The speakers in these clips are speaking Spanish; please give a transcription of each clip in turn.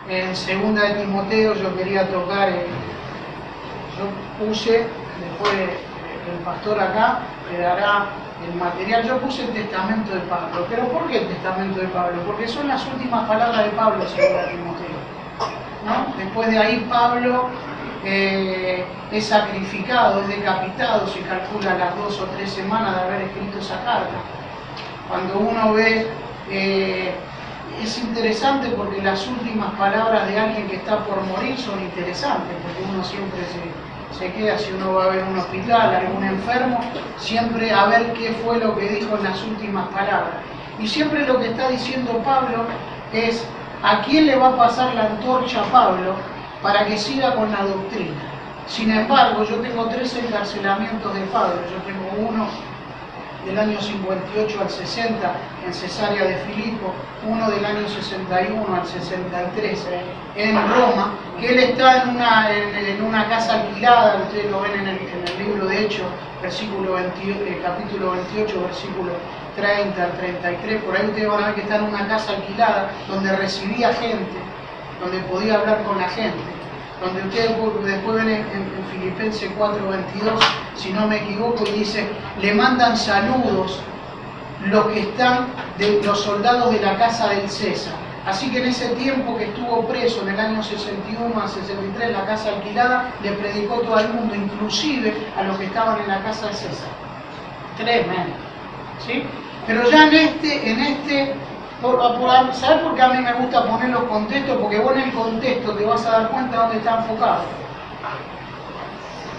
En segunda de Timoteo yo quería tocar, yo puse, después el pastor acá le dará el material, yo puse el testamento de Pablo. ¿Pero por qué el testamento de Pablo? Porque son las últimas palabras de Pablo en segunda de Timoteo, ¿no? Después de ahí Pablo es sacrificado, es decapitado, se calcula las 2 o 3 semanas de haber escrito esa carta. Cuando uno ve, es interesante porque las últimas palabras de alguien que está por morir son interesantes, porque uno siempre se queda, si uno va a ver un hospital, algún enfermo, siempre a ver qué fue lo que dijo en las últimas palabras. Y siempre lo que está diciendo Pablo es a quién le va a pasar la antorcha a Pablo para que siga con la doctrina. Sin embargo, yo tengo 3 encarcelamientos de Pablo. Yo tengo uno del año 58 al 60 en Cesarea de Filipo, uno del año 61 al 63 en Roma, que él está en una casa alquilada. Ustedes lo ven en el libro de Hechos, capítulo 28, versículo 30 al 33, por ahí ustedes van a ver que está en una casa alquilada donde recibía gente, donde podía hablar con la gente, donde ustedes después ven en Filipenses 4:22, si no me equivoco, y dice, le mandan saludos los que están, los soldados de la casa del César. Así que en ese tiempo que estuvo preso, en el año 61 a 63, en la casa alquilada, le predicó todo el mundo, inclusive a los que estaban en la casa del César. Tremendo, ¿sí? Pero ya ¿sabes por qué a mí me gusta poner los contextos? Porque vos en el contexto te vas a dar cuenta dónde está enfocado.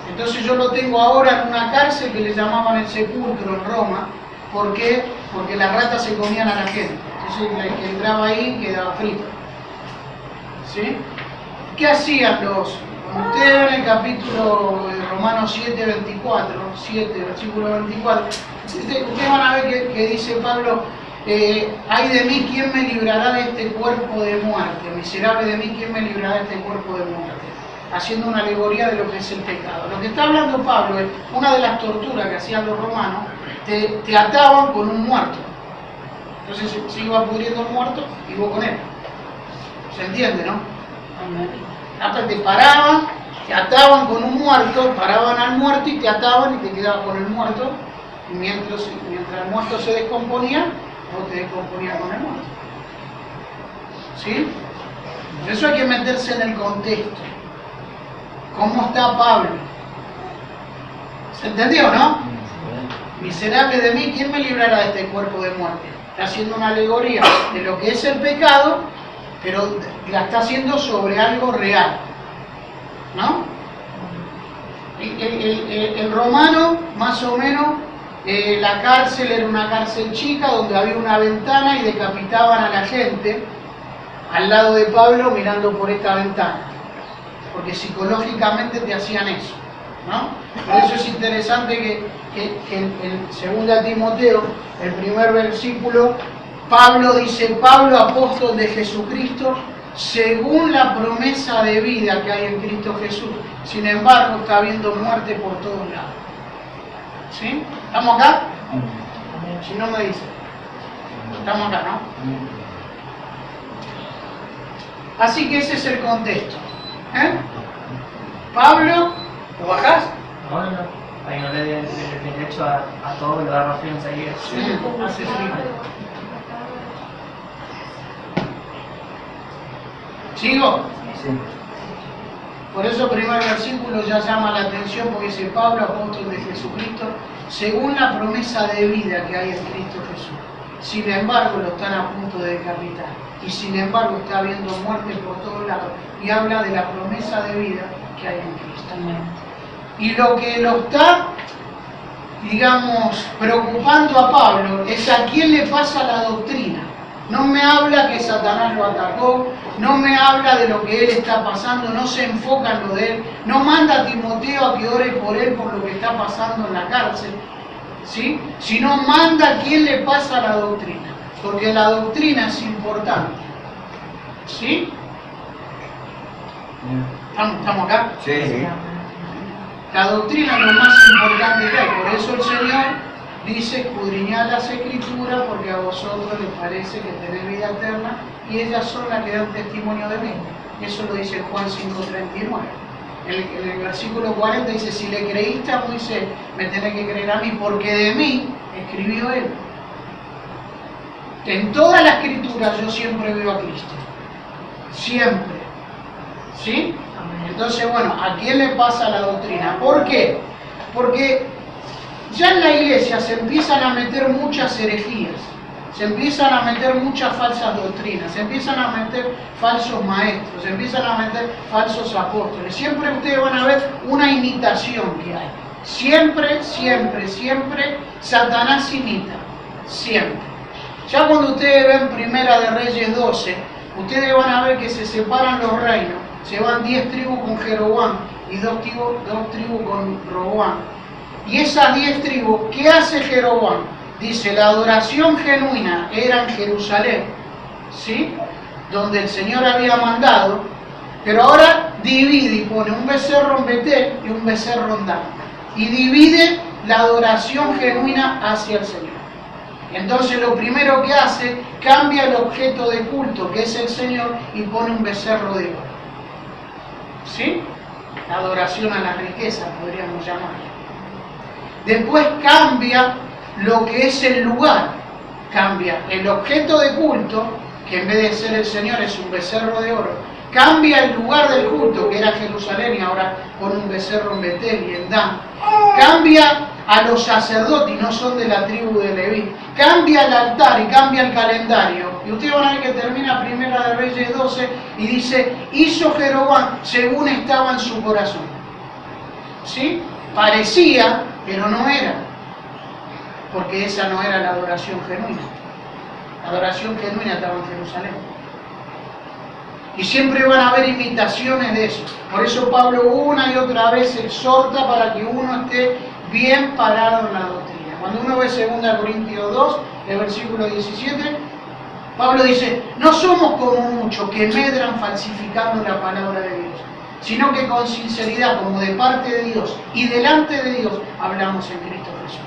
Entonces yo lo tengo ahora en una cárcel que le llamaban el sepulcro en Roma. ¿Por qué? Porque las ratas se comían a la gente. Entonces el que entraba ahí quedaba frito. ¿Sí? ¿Qué hacían los? Cuando ustedes ven el capítulo de Romanos 7, versículo 24, ustedes van a ver que dice Pablo, ay de mí, ¿quién me librará de este cuerpo de muerte? Miserable de mí, ¿quién me librará de este cuerpo de muerte? Haciendo una alegoría de lo que es el pecado. Lo que está hablando Pablo es una de las torturas que hacían los romanos, te ataban con un muerto. Entonces se iba pudriendo el muerto y vos con él. ¿Se entiende, no? Hasta te paraban, te ataban con un muerto, paraban al muerto y te ataban y te quedabas con el muerto. Y mientras el muerto se descomponía, vos te descomponías con el muerto. ¿Sí? Por eso hay que meterse en el contexto. ¿Cómo está Pablo? ¿Se entendió, no? Miserable de mí, ¿quién me librará de este cuerpo de muerte? Está haciendo una alegoría de lo que es el pecado, pero la está haciendo sobre algo real, ¿no? El romano, más o menos, la cárcel era una cárcel chica donde había una ventana y decapitaban a la gente al lado de Pablo mirando por esta ventana, porque psicológicamente te hacían eso, ¿no? Por eso es interesante que en 2 Timoteo, el primer versículo, Pablo dice, Pablo, apóstol de Jesucristo, según la promesa de vida que hay en Cristo Jesús. Sin embargo, está habiendo muerte por todos lados. ¿Sí? ¿Estamos acá? Si no me dicen. Estamos acá, ¿no? Así que ese es el contexto. Pablo, ¿lo bajás? No. Ahí no le den derecho a todo, lo da Rafael enseguida. Sí, hace frío. ¿Sigo? Sí. Por eso el primer versículo ya llama la atención porque dice Pablo, apóstol de Jesucristo, según la promesa de vida que hay en Cristo Jesús. Sin embargo, lo están a punto de decapitar. Y sin embargo está habiendo muerte por todos lados. Y habla de la promesa de vida que hay en Cristo. Y lo que lo está, digamos, preocupando a Pablo es a quién le pasa la doctrina. No me habla que Satanás lo atacó, no me habla de lo que él está pasando, no se enfoca en lo de él, no manda a Timoteo a que ore por él por lo que está pasando en la cárcel, ¿sí? Sino manda a quién le pasa la doctrina, porque la doctrina es importante. ¿Sí? ¿Estamos acá? Sí. La doctrina es lo más importante que hay, por eso el Señor dice: escudriñad las Escrituras porque a vosotros les parece que tenéis vida eterna y ellas son las que dan testimonio de mí. Eso lo dice Juan 5:39. En el versículo 40 dice: si le creíste a Moisés, me tenés que creer a mí, porque de mí escribió él. En toda la Escritura yo siempre veo a Cristo. Siempre. ¿Sí? Entonces, bueno, ¿a quién le pasa la doctrina? ¿Por qué? Porque ya en la iglesia se empiezan a meter muchas herejías, se empiezan a meter muchas falsas doctrinas, se empiezan a meter falsos maestros, se empiezan a meter falsos apóstoles. Siempre ustedes van a ver una imitación que hay. Siempre, siempre, siempre Satanás imita. Siempre. Ya cuando ustedes ven Primera de Reyes 12, ustedes van a ver que se separan los reinos. Se van 10 tribus con Jeroboam y 2 tribus con Roboam. Y esas 10 tribus, ¿qué hace Jeroboam? Dice: la adoración genuina era en Jerusalén, ¿sí? Donde el Señor había mandado, pero ahora divide y pone un becerro en Betel y un becerro en Dan. Y divide la adoración genuina hacia el Señor. Entonces lo primero que hace, cambia el objeto de culto, que es el Señor, y pone un becerro de oro. ¿Sí? La adoración a la riqueza, podríamos llamarlo. Después cambia lo que es el lugar. Cambia el objeto de culto, que en vez de ser el Señor es un becerro de oro. Cambia el lugar del culto, que era Jerusalén, y ahora pone un becerro en Betel y en Dan. Cambia a los sacerdotes, y no son de la tribu de Leví. Cambia el altar y cambia el calendario. Y ustedes van a ver que termina Primera de Reyes 12 y dice: hizo Jeroboam según estaba en su corazón. ¿Sí? Parecía, pero no era. Porque esa no era la adoración genuina. La adoración genuina estaba en Jerusalén. Y siempre van a haber imitaciones de eso. Por eso Pablo una y otra vez exhorta para que uno esté bien parado en la doctrina. Cuando uno ve 2 Corintios 2, el versículo 17, Pablo dice: no somos como muchos que medran falsificando la palabra de Dios, sino que con sinceridad, como de parte de Dios y delante de Dios, hablamos en Cristo Jesús.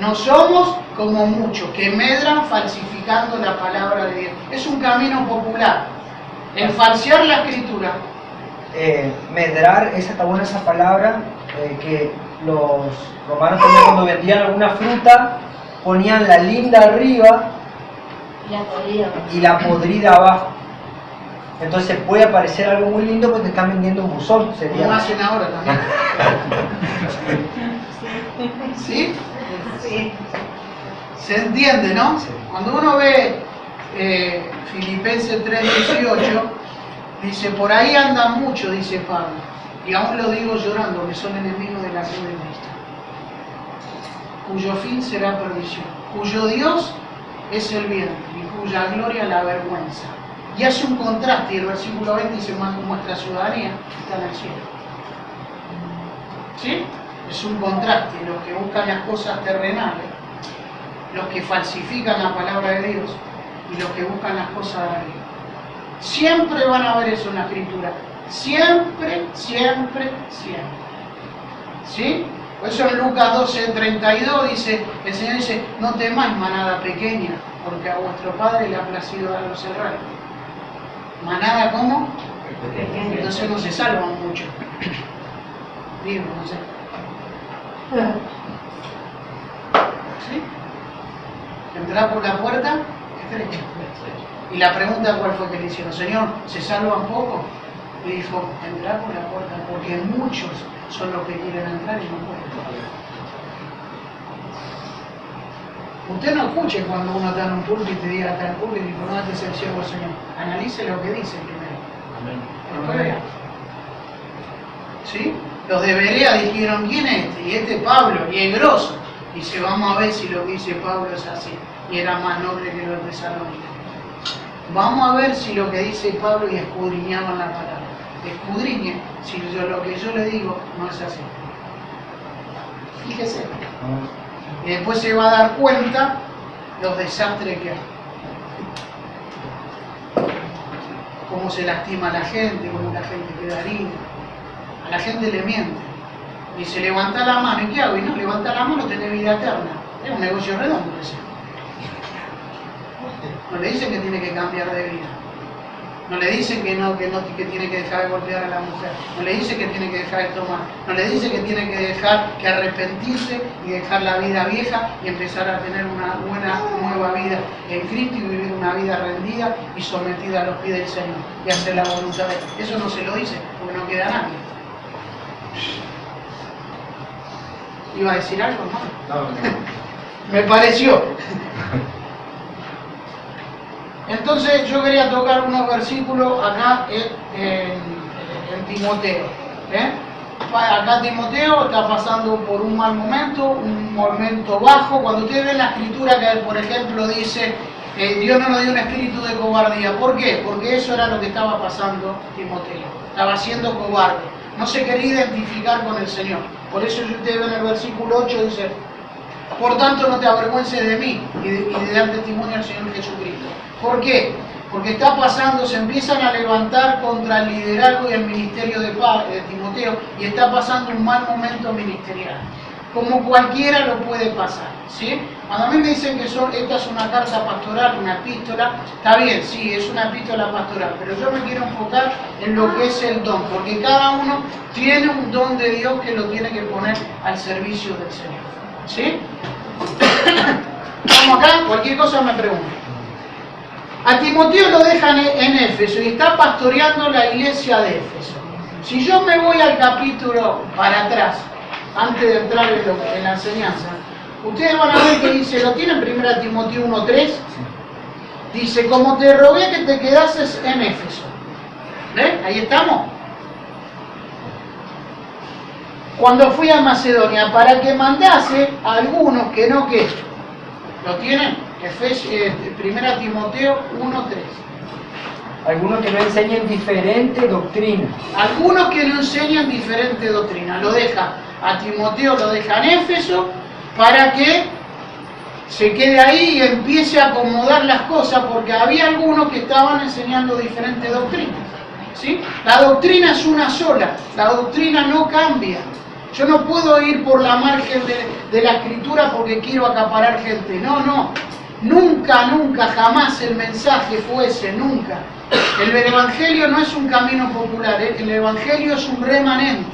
No somos como muchos que medran falsificando la palabra de Dios. Es un camino popular. El falsear la escritura. Medrar, está buena esa palabra, que los romanos también, cuando vendían alguna fruta, ponían la linda arriba y la podrida abajo. Entonces puede aparecer algo muy lindo porque te están vendiendo un buzón. Sería. Como hacen ahora también. ¿Sí? Sí. ¿Se entiende, no? Sí. Cuando uno ve Filipenses 3:18, dice: por ahí andan muchos, dice Pablo, y aún lo digo llorando, que son enemigos de la cruz de Cristo, cuyo fin será perdición, cuyo Dios es el bien y cuya gloria la vergüenza. Y hace un contraste, y el versículo 20 dice: nuestra ciudadanía está en el cielo. ¿Sí? Es un contraste, los que buscan las cosas terrenales, los que falsifican la palabra de Dios y los que buscan las cosas de arriba. Siempre van a ver eso en la Escritura. Siempre, siempre, siempre. ¿Sí? Por eso en Lucas 12:32 dice, el Señor dice: no temáis, manada pequeña, porque a vuestro Padre le ha placido daros el reino. ¿Manada cómo? Pequeña. Entonces no se salvan mucho. Digo, no sé. ¿Sí? Entrar por la puerta estrecha. Y la pregunta, ¿cuál fue que le hicieron? Señor, ¿se salvan poco? Y dijo: entrar por la puerta, porque muchos son los que quieren entrar y no pueden. Usted no escuche cuando uno está en un púlpito y te diga: está en el púlpito y no te el siervo del Señor. Analice lo que dice primero. Después vea. ¿Sí? Los de Berea dijeron: ¿quién es este? Y este es Pablo, y es grosso. Dice: vamos a ver si lo que dice Pablo es así. Y era más noble que los de Salónica. Vamos a ver si lo que dice Pablo, y escudriñaban la palabra. Escudriñe si lo que yo le digo no es así. Fíjese. Y después se va a dar cuenta los desastres que hay. Cómo se lastima a la gente, cómo la gente queda herida. A la gente le miente. Dice: levanta la mano. ¿Y qué hago? Y no, levanta la mano, tenés vida eterna. Es un negocio redondo ese. No le dicen que tiene que cambiar de vida. No le dicen que tiene que dejar de golpear a la mujer. No le dice que tiene que dejar de tomar. No le dice que tiene que dejar que arrepentirse y dejar la vida vieja y empezar a tener una buena nueva vida en Cristo y vivir una vida rendida y sometida a los pies del Señor y hacer la voluntad de Él. Eso no se lo dice porque no queda nadie. ¿Iba a decir algo, no? No. Me pareció. Entonces yo quería tocar unos versículos acá en Timoteo. Acá Timoteo está pasando por un mal momento, un momento bajo. Cuando ustedes ven la escritura que por ejemplo dice Dios no nos dio un espíritu de cobardía. ¿Por qué? Porque eso era lo que estaba pasando Timoteo. Estaba siendo cobarde. No se quería identificar con el Señor. Por eso si ustedes ven el versículo 8 dice: por tanto no te avergüences de mí y de dar testimonio al Señor Jesucristo. ¿Por qué? Porque está pasando, se empiezan a levantar contra el liderazgo y el ministerio de Timoteo y está pasando un mal momento ministerial. Como cualquiera lo puede pasar, ¿sí? Cuando a mí me dicen que esta es una carta pastoral, una epístola, está bien, sí, es una epístola pastoral, pero yo me quiero enfocar en lo que es el don, porque cada uno tiene un don de Dios que lo tiene que poner al servicio del Señor, ¿sí? Vamos acá, cualquier cosa me pregunto. A Timoteo lo dejan en Éfeso y está pastoreando la iglesia de Éfeso. Si yo me voy al capítulo para atrás, antes de entrar en la enseñanza, ustedes van a ver que dice, ¿lo tienen 1 Timoteo 1:3? Dice, como te rogué que te quedases en Éfeso. ¿Ven? Ahí estamos. Cuando fui a Macedonia, para que mandase a algunos que no que. ¿Lo tienen? 1 Timoteo 1:3. Algunos que no enseñan diferente doctrina. Algunos que no enseñan diferente doctrina. Lo deja a Timoteo, lo deja en Éfeso para que se quede ahí y empiece a acomodar las cosas, porque había algunos que estaban enseñando diferentes doctrinas. ¿Sí? La doctrina es una sola, la doctrina no cambia. Yo no puedo ir por la margen de la escritura porque quiero acaparar gente. No. Nunca, jamás el mensaje fue ese, nunca. El evangelio no es un camino popular, el evangelio es un remanente.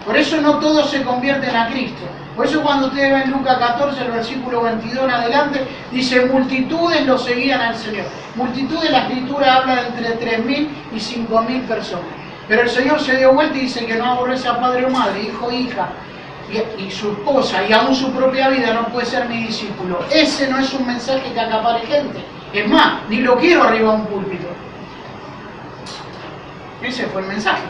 Por eso no todos se convierten a Cristo. Por eso cuando ustedes ven Lucas 14, el versículo 22 en adelante, dice, multitudes lo seguían al Señor. Multitudes, la escritura habla de entre 3.000 y 5.000 personas. Pero el Señor se dio vuelta y dice que no aborrece a padre o madre, hijo, hija, y su esposa, y aún su propia vida, no puede ser mi discípulo. Ese no es un mensaje que acapare gente. Es más, ni lo quiero arriba a un púlpito. Ese fue el mensaje.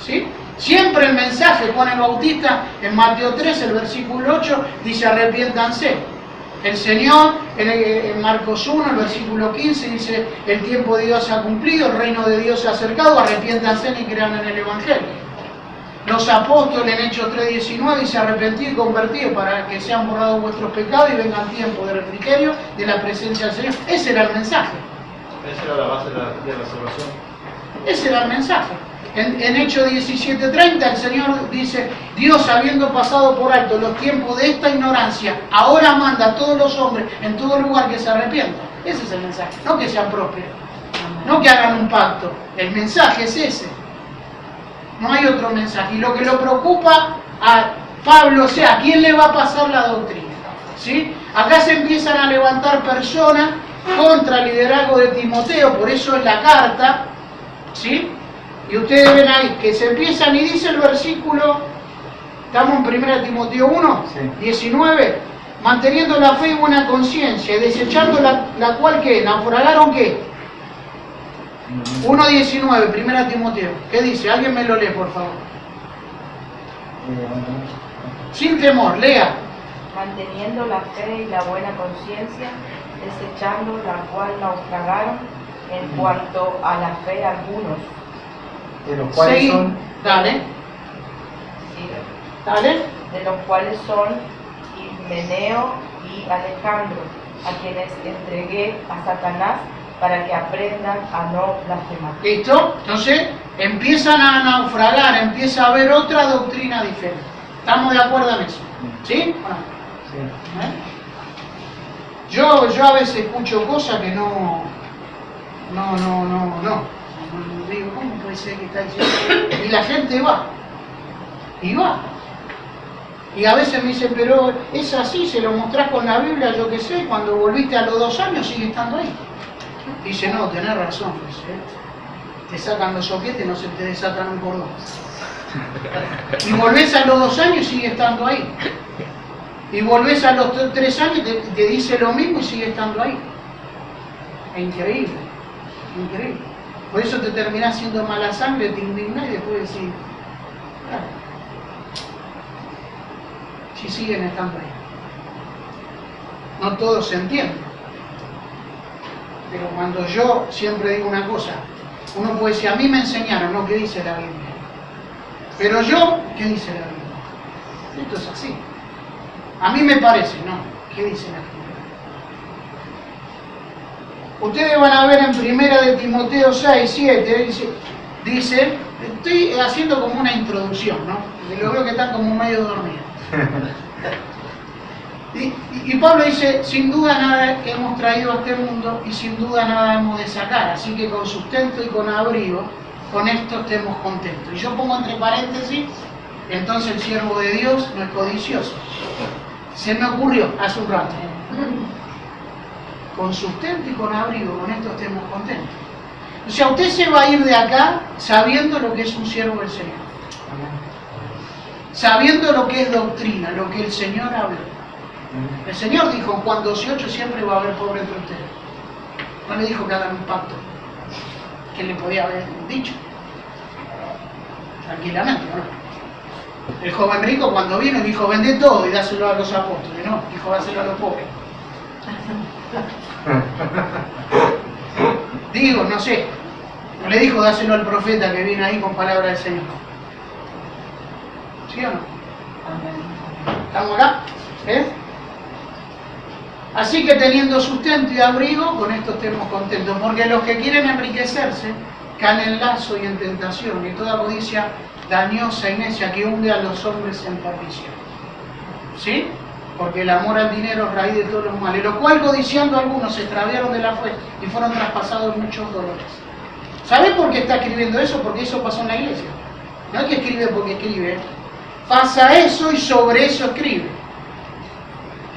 ¿Sí? Siempre el mensaje, Juan el Bautista en Mateo 3, el versículo 8, dice arrepiéntanse. El Señor en Marcos 1, el versículo 15, dice el tiempo de Dios se ha cumplido, el reino de Dios se ha acercado, arrepiéntanse y crean en el Evangelio. Los apóstoles en Hechos 3:19 dice arrepentid y convertid para que sean borrados vuestros pecados y vengan tiempo de refrigerio de la presencia del Señor. Ese era el mensaje. Esa era la base de la salvación. Ese era el mensaje. En Hechos 17:30 el Señor dice, Dios habiendo pasado por alto los tiempos de esta ignorancia, ahora manda a todos los hombres en todo lugar que se arrepientan. Ese es el mensaje, no que sean propios, no que hagan un pacto. El mensaje es ese. No hay otro mensaje. Y lo que lo preocupa a Pablo, o sea, ¿a quién le va a pasar la doctrina? ¿Sí? Acá se empiezan a levantar personas contra el liderazgo de Timoteo, por eso es la carta, ¿sí? Y ustedes ven ahí que se empiezan y dice el versículo, estamos en 1 Timoteo 1, sí. 19, manteniendo la fe y buena conciencia, y desechando la cual ¿qué? ¿Naufragaron qué? 1.19, 1 Timoteo. ¿Qué dice? Alguien me lo lee, por favor. Sin temor, lea. Manteniendo la fe y la buena conciencia, desechando la cual naufragaron en cuanto a la fe algunos. De los cuales Seguí. son... Dale, Sí, dale. de los cuales son Himeneo y Alejandro, a quienes entregué a Satanás para que aprendan a no blasfemar. ¿Listo? Entonces empiezan a naufragar, empieza a haber otra doctrina diferente. ¿Estamos de acuerdo en eso? ¿Sí o no? Sí. Yo a veces escucho cosas que no. Digo, ¿cómo puede ser que está diciendo? Y la gente va. Y va. Y a veces me dicen, pero es así, se lo mostrás con la Biblia, yo qué sé, cuando volviste a los 2 años sigue estando ahí. Dice, no, tenés razón, pues, te sacan los soquetes, no se te desatan un cordón. Y volvés a los 2 años y sigue estando ahí. Y volvés a los 3 años y te dice lo mismo y sigue estando ahí. Es increíble, increíble. Por eso te terminás siendo mala sangre, te indignás y después decís, claro, si siguen estando ahí. No todos se entienden. Pero cuando yo siempre digo una cosa, uno puede decir, a mí me enseñaron, ¿no? ¿Qué dice la Biblia? Pero yo, ¿qué dice la Biblia? Esto es así. A mí me parece, ¿no? ¿Qué dice la Biblia? Ustedes van a ver en 1 de Timoteo 6, 7, dice, estoy haciendo como una introducción, ¿no? Porque lo veo que están como medio dormidos. Y Pablo dice, sin duda nada hemos traído a este mundo y sin duda nada hemos de sacar, así que con sustento y con abrigo, con esto estemos contentos. Y yo pongo entre paréntesis, entonces el siervo de Dios no es codicioso. Se me ocurrió hace un rato. Con sustento y con abrigo, con esto estemos contentos. O sea, usted se va a ir de acá sabiendo lo que es un siervo del Señor. Sabiendo lo que es doctrina, lo que el Señor habla. El Señor dijo en Juan 12:8, siempre va a haber pobre entre ustedes. No le dijo que hagan un pacto, que le podía haber dicho. Tranquilamente, ¿no? El joven rico cuando vino dijo, vende todo y dáselo a los apóstoles. No, dijo, dáselo a los pobres. Digo, no sé. No le dijo, dáselo al profeta que viene ahí con palabra del Señor. ¿Sí o no? ¿Estamos acá? Así que teniendo sustento y abrigo, con esto estemos contentos, porque los que quieren enriquecerse caen en lazo y en tentación, y toda codicia dañosa y necia que hunde a los hombres en perdición. ¿Sí? Porque el amor al dinero es raíz de todos los males, lo cual codiciando algunos se extraviaron de la fe y fueron traspasados muchos dolores. ¿Sabes por qué está escribiendo eso? Porque eso pasó en la iglesia. No es que escribe porque escribe, pasa eso y sobre eso escribe.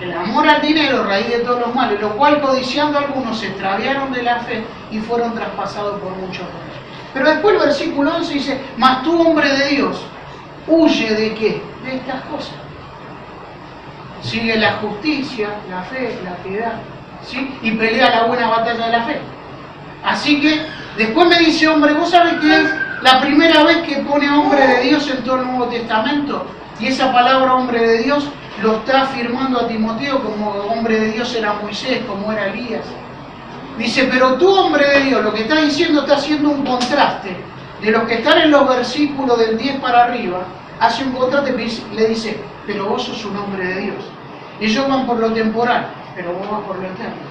El amor al dinero, raíz de todos los males, lo cual codiciando algunos se extraviaron de la fe y fueron traspasados por muchos dolores. Pero después el versículo 11 dice, mas tú, hombre de Dios, huye de qué? De estas cosas. Sigue la justicia, la fe, la piedad, ¿sí? Y pelea la buena batalla de la fe. Así que después me dice, hombre, ¿vos sabés qué es la primera vez que pone hombre de Dios en todo el Nuevo Testamento? Y esa palabra hombre de Dios lo está afirmando a Timoteo como hombre de Dios era Moisés, como era Elías. Dice, pero tú, hombre de Dios, lo que está diciendo está haciendo un contraste de los que están en los versículos del 10 para arriba, hace un contraste, le dice, pero vos sos un hombre de Dios. Ellos van por lo temporal, pero vos vas por lo eterno.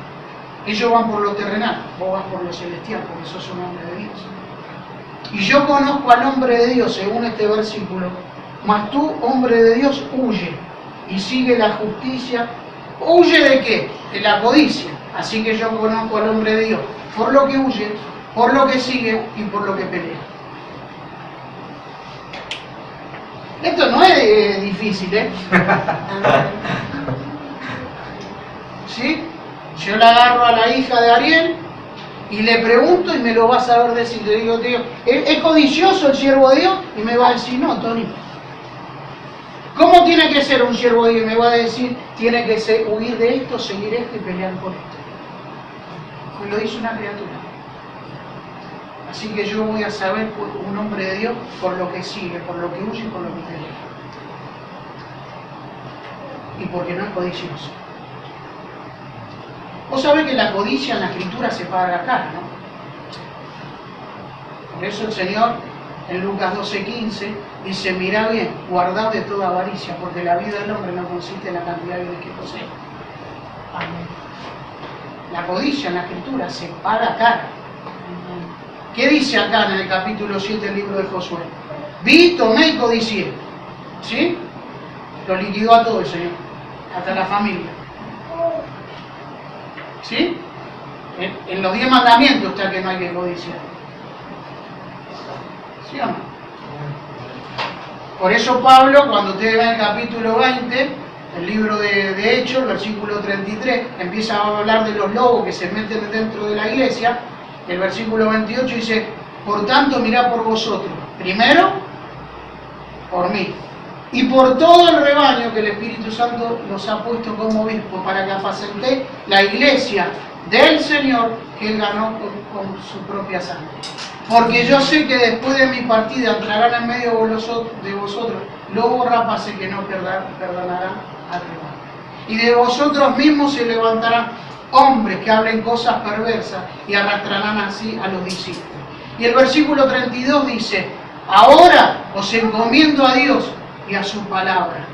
Ellos van por lo terrenal, vos vas por lo celestial, porque sos un hombre de Dios. Y yo conozco al hombre de Dios, según este versículo, mas tú, hombre de Dios, huye y sigue la justicia. ¿Huye de qué? De la codicia. Así que yo conozco al hombre de Dios, por lo que huye, por lo que sigue y por lo que pelea. Esto no es difícil, ¿eh? ¿Sí? Yo le agarro a la hija de Ariel y le pregunto y me lo va a saber decir. Le digo, tío, ¿es codicioso el siervo de Dios? Y me va a decir, no, Tony. ¿Cómo tiene que ser un siervo de Dios? Y me va a decir, tiene que ser, huir de esto, seguir esto y pelear por esto. Me lo dice una criatura. Así que yo voy a saber un hombre de Dios por lo que sigue, por lo que huye y por lo que pelea. Y porque no es codicioso. Vos sabés que la codicia en la Escritura se paga cara, ¿no? Por eso el Señor en Lucas 12:15 dice, mirá bien, guardad de toda avaricia, porque la vida del hombre no consiste en la cantidad de bienes que posee. Amén. La codicia en la Escritura se paga cara. ¿Qué dice acá en el capítulo 7 del libro de Josué? Vi, tomé y codicié. ¿Sí? Lo liquidó a todo el Señor, hasta la familia. ¿Sí? En los 10 mandamientos está que no hay que codiciar. ¿Sí o no? Por eso Pablo, cuando ustedes ven el capítulo 20, el libro de Hechos, el versículo 33, empieza a hablar de los lobos que se meten dentro de la iglesia. El versículo 28 dice, por tanto, mirad por vosotros, primero, por mí, y por todo el rebaño que el Espíritu Santo los ha puesto como obispos, para que apacentéis la iglesia del Señor que Él ganó con su propia sangre. Porque yo sé que después de mi partida entrarán en medio de vosotros lobos rapaces que no perdonarán al rebaño. Y de vosotros mismos se levantarán hombres que hablen cosas perversas y arrastrarán así a los discípulos. Y el versículo 32 dice, ahora os encomiendo a Dios y a su palabra.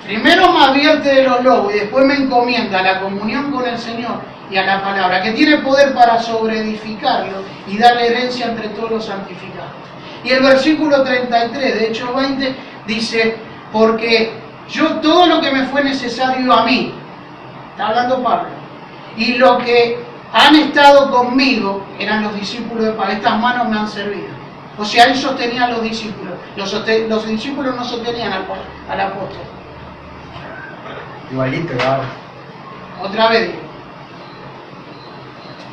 Primero me advierte de los lobos y después me encomienda a la comunión con el Señor y a la palabra, que tiene poder para sobreedificarlo y darle herencia entre todos los santificados. Y el versículo 33 de Hechos 20 dice, porque yo todo lo que me fue necesario a mí, está hablando Pablo, y lo que han estado conmigo eran los discípulos de Pablo, estas manos me han servido. O sea, él sostenía a los discípulos, los discípulos no sostenían al apóstol. Igualito, claro. Otra vez digo.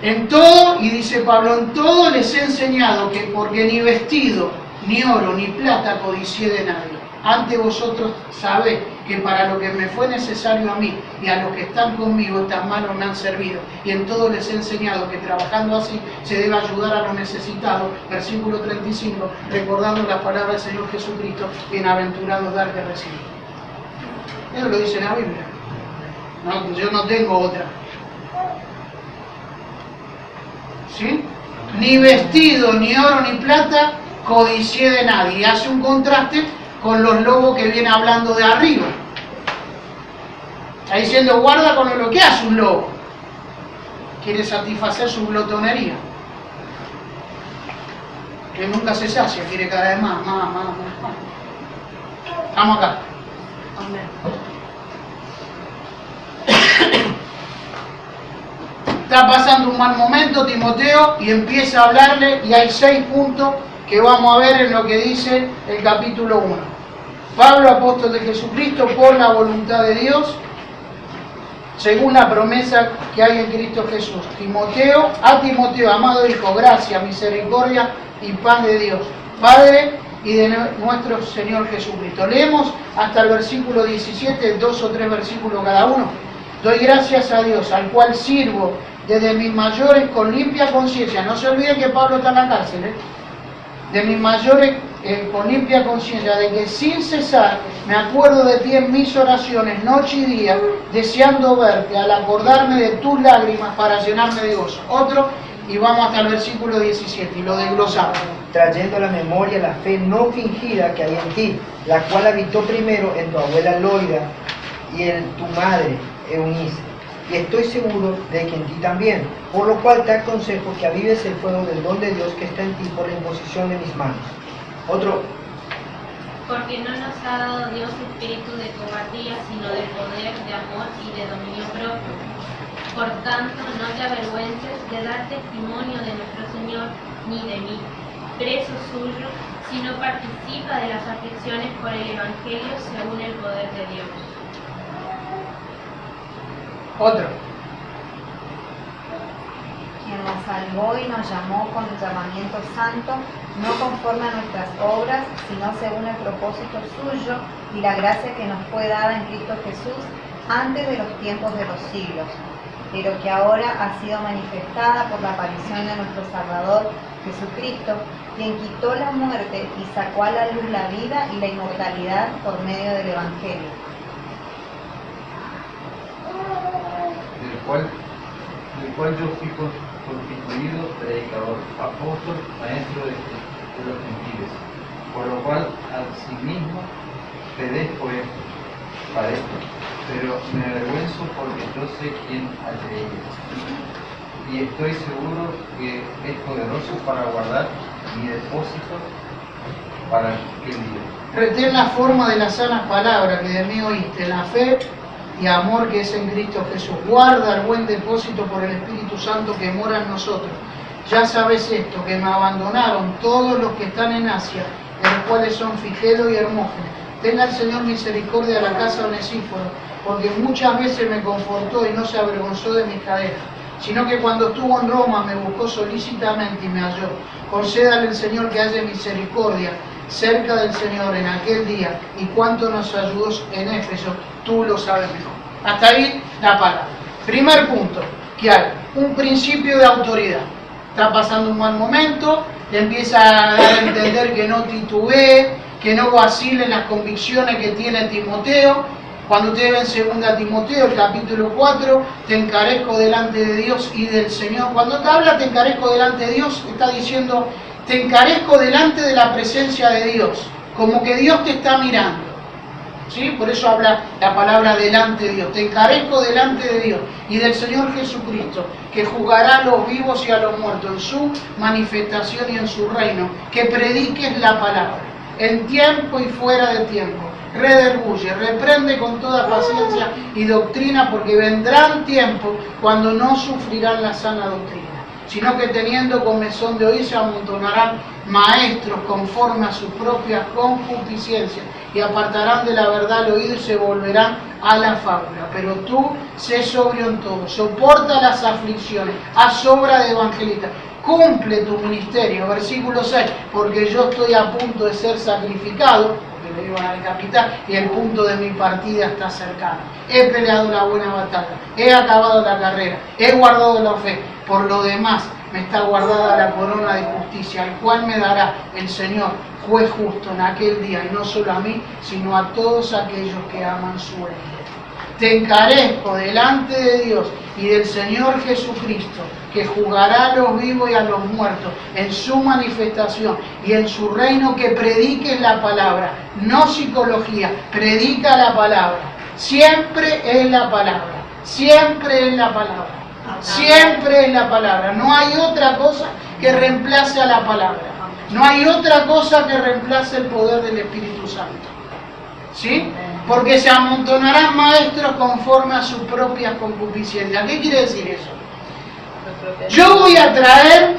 En todo, y dice Pablo, en todo les he enseñado que porque ni vestido, ni oro, ni plata codicié de nadie. Ante vosotros sabéis que para lo que me fue necesario a mí y a los que están conmigo, estas manos me han servido. Y en todo les he enseñado que trabajando así se debe ayudar a los necesitados. Versículo 35, recordando las palabras del Señor Jesucristo, bienaventurados dar que recibir. Eso lo dice la Biblia. No, yo no tengo otra. ¿Sí? Ni vestido, ni oro, ni plata codicié de nadie. Y hace un contraste con los lobos que viene hablando de arriba. Está diciendo, guarda con lo que hace un lobo. Quiere satisfacer su glotonería. Que nunca se sacia, quiere cada vez más. Estamos acá. Está pasando un mal momento Timoteo y empieza a hablarle, y hay 6 puntos que vamos a ver en lo que dice el capítulo 1. Pablo, apóstol de Jesucristo, por la voluntad de Dios, según la promesa que hay en Cristo Jesús. A Timoteo, amado hijo, gracia, misericordia y paz de Dios, Padre y de nuestro Señor Jesucristo. Leemos hasta el versículo 17, 2 o 3 versículos cada uno. Doy gracias a Dios, al cual sirvo desde mis mayores con limpia conciencia. No se olviden que Pablo está en la cárcel, de mis mayores con limpia conciencia, de que sin cesar me acuerdo de ti en mis oraciones, noche y día, deseando verte, al acordarme de tus lágrimas para llenarme de gozo. Otro, y vamos hasta el versículo 17, y lo desglosamos. Trayendo a la memoria la fe no fingida que hay en ti, la cual habitó primero en tu abuela Loida y en tu madre Eunice. Y estoy seguro de que en ti también, por lo cual te aconsejo que avives el fuego del don de Dios que está en ti por la imposición de mis manos. Otro. Porque no nos ha dado Dios espíritu de cobardía, sino de poder, de amor y de dominio propio. Por tanto, no te avergüences de dar testimonio de nuestro Señor, ni de mí, preso suyo, sino participa de las aflicciones por el Evangelio según el poder de Dios. Otro. Quien nos salvó y nos llamó con el llamamiento santo, no conforme a nuestras obras, sino según el propósito suyo y la gracia que nos fue dada en Cristo Jesús antes de los tiempos de los siglos, pero que ahora ha sido manifestada por la aparición de nuestro Salvador Jesucristo, quien quitó la muerte y sacó a la luz la vida y la inmortalidad por medio del Evangelio. Del cual yo fui constituido predicador, apóstol, maestro de los gentiles, por lo cual asimismo padezco, pero me avergüenzo porque yo sé quién ha creído, y estoy seguro que es poderoso para guardar mi depósito para aquel día. Retén la forma de las sanas palabras que de mí oíste, la fe y amor que es en Cristo Jesús. Guarda el buen depósito por el Espíritu Santo que mora en nosotros. Ya sabes esto, que me abandonaron todos los que están en Asia, de los cuales son Figelo y Hermógenes. Tenga el Señor misericordia de la casa de Onesíforo, porque muchas veces me confortó y no se avergonzó de mis cadenas, sino que cuando estuvo en Roma me buscó solícitamente y me halló. Concédale el Señor que haya misericordia cerca del Señor en aquel día, y cuánto nos ayudó en Éfeso, tú lo sabes mejor. Hasta ahí la palabra. Primer punto, que hay un principio de autoridad. Está pasando un mal momento, le empieza a dar a entender que no titubee, que no vacile en las convicciones que tiene Timoteo. Cuando usted ve en 2 Timoteo, el capítulo 4, te encarezco delante de Dios y del Señor. Cuando te habla te encarezco delante de Dios, está diciendo, te encarezco delante de la presencia de Dios, como que Dios te está mirando. ¿Sí? Por eso habla la palabra delante de Dios. Te encarezco delante de Dios y del Señor Jesucristo, que juzgará a los vivos y a los muertos en su manifestación y en su reino, que prediques la palabra, en tiempo y fuera de tiempo. Redarguye, reprende con toda paciencia y doctrina, porque vendrán tiempos cuando no sufrirán la sana doctrina, sino que teniendo comezón de oír se amontonarán maestros conforme a sus propias concupiscencias, y apartarán de la verdad el oído y se volverán a la fábula. Pero tú sé sobrio en todo, soporta las aflicciones, haz obra de evangelista, cumple tu ministerio. Versículo 6, porque yo estoy a punto de ser sacrificado, porque me iban a decapitar, y el punto de mi partida está cercano. He peleado la buena batalla, he acabado la carrera, he guardado la fe. Por lo demás, me está guardada la corona de justicia, el cual me dará el Señor, juez justo, en aquel día, y no solo a mí, sino a todos aquellos que aman su venida. Te encarezco delante de Dios y del Señor Jesucristo, que juzgará a los vivos y a los muertos en su manifestación y en su reino, que prediques la palabra, no psicología, predica la palabra. Siempre es la palabra, siempre es la palabra. Siempre es la palabra, no hay otra cosa que reemplace a la palabra, no hay otra cosa que reemplace el poder del Espíritu Santo, ¿sí? Porque se amontonarán maestros conforme a sus propias concupiscencias. ¿Qué quiere decir eso? Yo voy a traer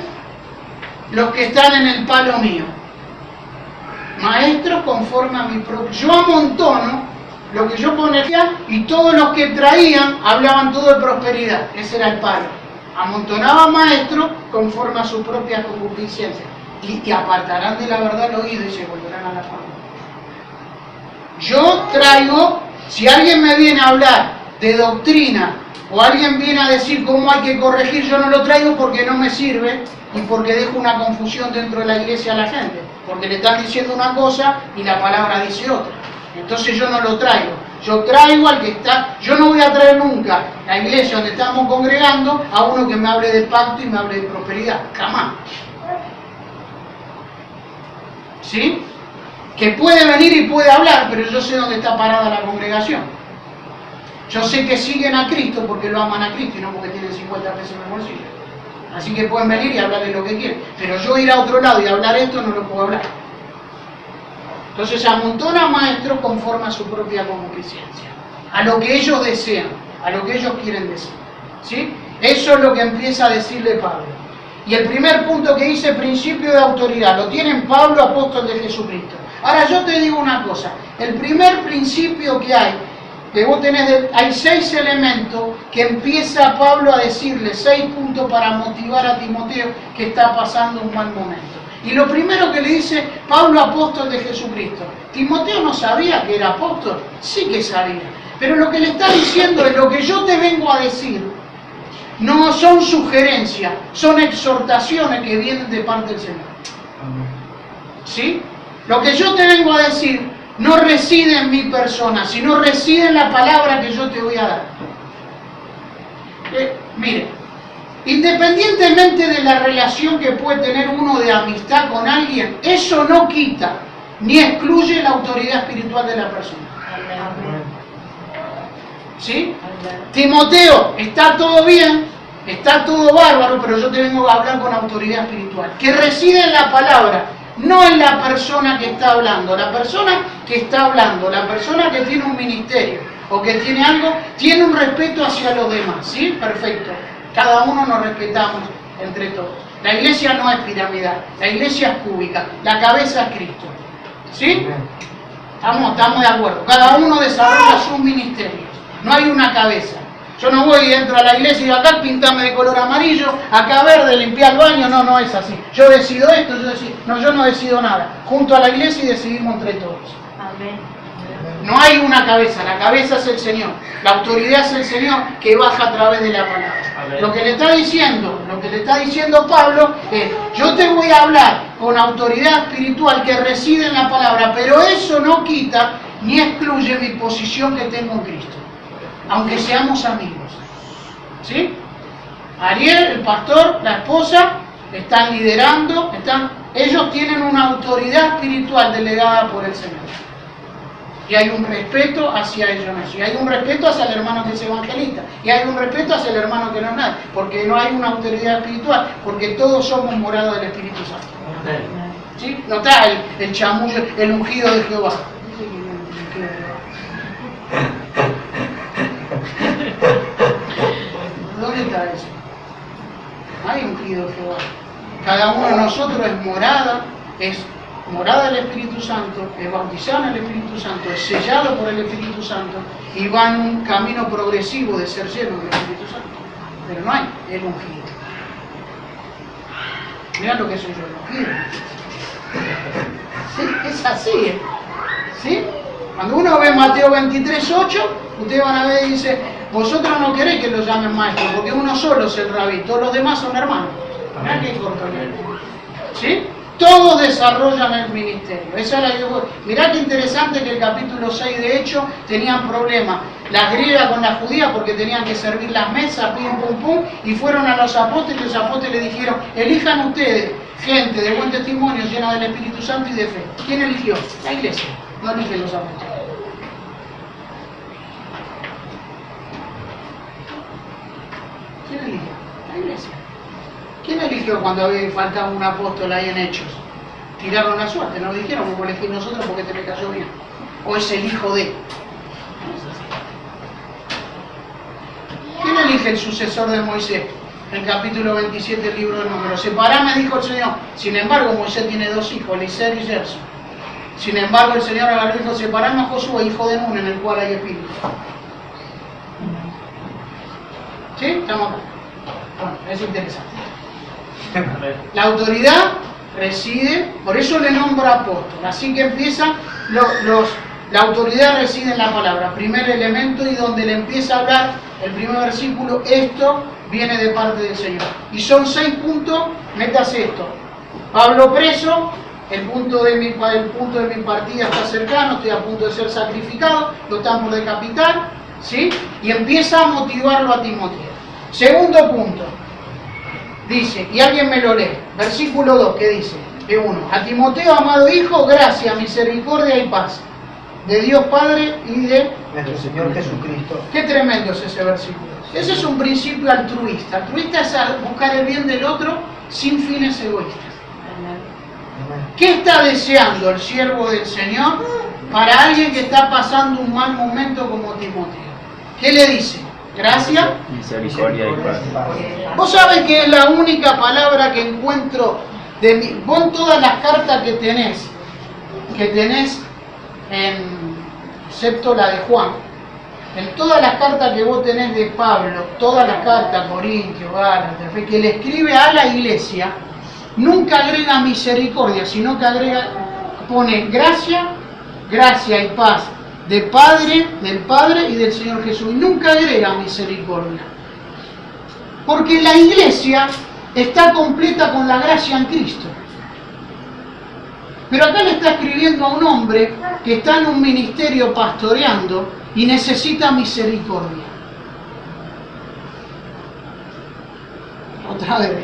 los que están en el palo mío, maestros conforme a mi propio, yo amontono lo que yo ponía, y todos los que traían hablaban todo de prosperidad. Ese era el palo. Amontonaban maestros conforme a sus propias concupiscencias, y apartarán de la verdad el oído y se volverán a la fama. Yo traigo, si alguien me viene a hablar de doctrina o alguien viene a decir cómo hay que corregir, yo no lo traigo porque no me sirve y porque dejo una confusión dentro de la iglesia a la gente, porque le están diciendo una cosa y la palabra dice otra. Entonces yo no lo traigo, yo traigo al que está. Yo no voy a traer nunca a la iglesia donde estamos congregando a uno que me hable de pacto y me hable de prosperidad, jamás. ¿Sí? Que puede venir y puede hablar, pero yo sé dónde está parada la congregación. Yo sé que siguen a Cristo porque lo aman a Cristo y no porque tienen 50 pesos en el bolsillo. Así que pueden venir y hablarle lo que quieren, pero yo ir a otro lado y hablar esto no lo puedo hablar. Entonces se amontona maestros conforme a su propia concupiscencia, a lo que ellos desean, a lo que ellos quieren decir. ¿Sí? Eso es lo que empieza a decirle Pablo. Y el primer punto que dice, principio de autoridad, lo tienen Pablo, apóstol de Jesucristo. Ahora yo te digo una cosa, el primer principio que hay, que vos tenés, hay 6 elementos que empieza Pablo a decirle, 6 puntos para motivar a Timoteo que está pasando un mal momento. Y lo primero que le dice Pablo, apóstol de Jesucristo. Timoteo no sabía que era apóstol, sí que sabía. Pero lo que le está diciendo es lo que yo te vengo a decir. No son sugerencias, son exhortaciones que vienen de parte del Señor. ¿Sí? Lo que yo te vengo a decir no reside en mi persona, sino reside en la palabra que yo te voy a dar. Mire, independientemente de la relación que puede tener uno de amistad con alguien, eso no quita ni excluye la autoridad espiritual de la persona. ¿Sí? Timoteo, está todo bien, está todo bárbaro, pero yo te vengo a hablar con autoridad espiritual, que reside en la palabra. no en la persona que está hablando. La persona que está hablando, la persona que tiene un ministerio o que tiene algo, tiene un respeto hacia los demás, ¿sí? Perfecto. Cada uno nos respetamos entre todos. La iglesia no es piramidal, la iglesia es cúbica, la cabeza es Cristo, ¿sí? Estamos de acuerdo. Cada uno desarrolla sus ministerios, no hay una cabeza. Yo no voy dentro a la iglesia y digo, acá pintame de color amarillo, acá verde, limpiar el baño. No, no es así. Yo decido esto, yo no decido nada. Junto a la iglesia y decidimos entre todos. Amén. No hay una cabeza, la cabeza es el Señor. La autoridad es el Señor que baja a través de la palabra. Amén. Lo que le está diciendo Pablo es, yo te voy a hablar con autoridad espiritual que reside en la palabra, pero eso no quita ni excluye mi posición que tengo en Cristo, aunque seamos amigos. ¿Sí? Ariel, el pastor, la esposa, están liderando, ellos tienen una autoridad espiritual delegada por el Señor. Y hay un respeto hacia ellos, y hay un respeto hacia el hermano que es evangelista, y hay un respeto hacia el hermano que no es nada, porque no hay una autoridad espiritual, porque todos somos morados del Espíritu Santo. ¿Sí? No está el chamullo, el ungido de Jehová. ¿Dónde está eso? Hay ungido de Jehová. Cada uno de nosotros es morada del Espíritu Santo, es bautizado en el Espíritu Santo, es sellado por el Espíritu Santo y va en un camino progresivo de ser lleno del Espíritu Santo. Pero no hay el ungido. Mirá lo que soy yo, el ungido. ¿Sí? Es así, ¿sí? Cuando uno ve Mateo 23:8, ustedes van a ver y dice, vosotros no queréis que lo llamen maestro, porque uno solo es el rabí, todos los demás son hermanos. Mirá qué corto, ¿sí? Todos desarrollan el ministerio. Mirá qué interesante que el capítulo 6 de Hechos tenían problemas. Las griegas con las judías porque tenían que servir las mesas, pum, pum, pum, y fueron a los apóstoles y los apóstoles dijeron, elijan ustedes gente de buen testimonio llena del Espíritu Santo y de fe. ¿Quién eligió? La iglesia, no eligen los apóstoles. ¿Quién eligió? La iglesia. ¿Quién eligió cuando faltaba un apóstol ahí en Hechos? Tiraron la suerte, no dijeron, vamos a elegir nosotros porque te me cayó bien. O es el hijo de. ¿Quién elige el sucesor de Moisés? En el capítulo 27 del libro de Números. Separame, dijo el Señor. Sin embargo, Moisés tiene dos hijos, Eliseo y Gerson. Sin embargo, el Señor agarró y dijo, separame a Josué, hijo de Nun, en el cual hay espíritu. ¿Sí? Estamos acá. Bueno, es interesante. La autoridad reside, por eso le nombro apóstol. Así que empieza, la autoridad reside en la palabra. Primer elemento y donde le empieza a hablar, el primer versículo, esto viene de parte del Señor. Y son 6 puntos, metas esto. Pablo preso, el punto de mi partida está cercano, estoy a punto de ser sacrificado, lo están por decapitar, ¿sí? Y empieza a motivarlo a Timoteo. Segundo punto. Dice, y alguien me lo lee, versículo 2, ¿qué dice? A Timoteo, amado hijo, gracia, misericordia y paz, de Dios Padre y de nuestro Señor Jesucristo. Qué tremendo es ese versículo. Ese es un principio altruista. Altruista es buscar el bien del otro sin fines egoístas. ¿Qué está deseando el siervo del Señor para alguien que está pasando un mal momento como Timoteo? ¿Qué le dice? Gracia, misericordia y paz. Vos sabés que es la única palabra que encuentro de mí. Vos todas las cartas que tenés excepto la de Juan, en todas las cartas que vos tenés de Pablo, todas las cartas, Corintios, Gálatas, que le escribe a la iglesia, nunca agrega misericordia, sino que pone gracia y paz del Padre y del Señor Jesús, y nunca agrega misericordia. Porque la iglesia está completa con la gracia en Cristo. Pero acá le está escribiendo a un hombre que está en un ministerio pastoreando y necesita misericordia. Otra vez.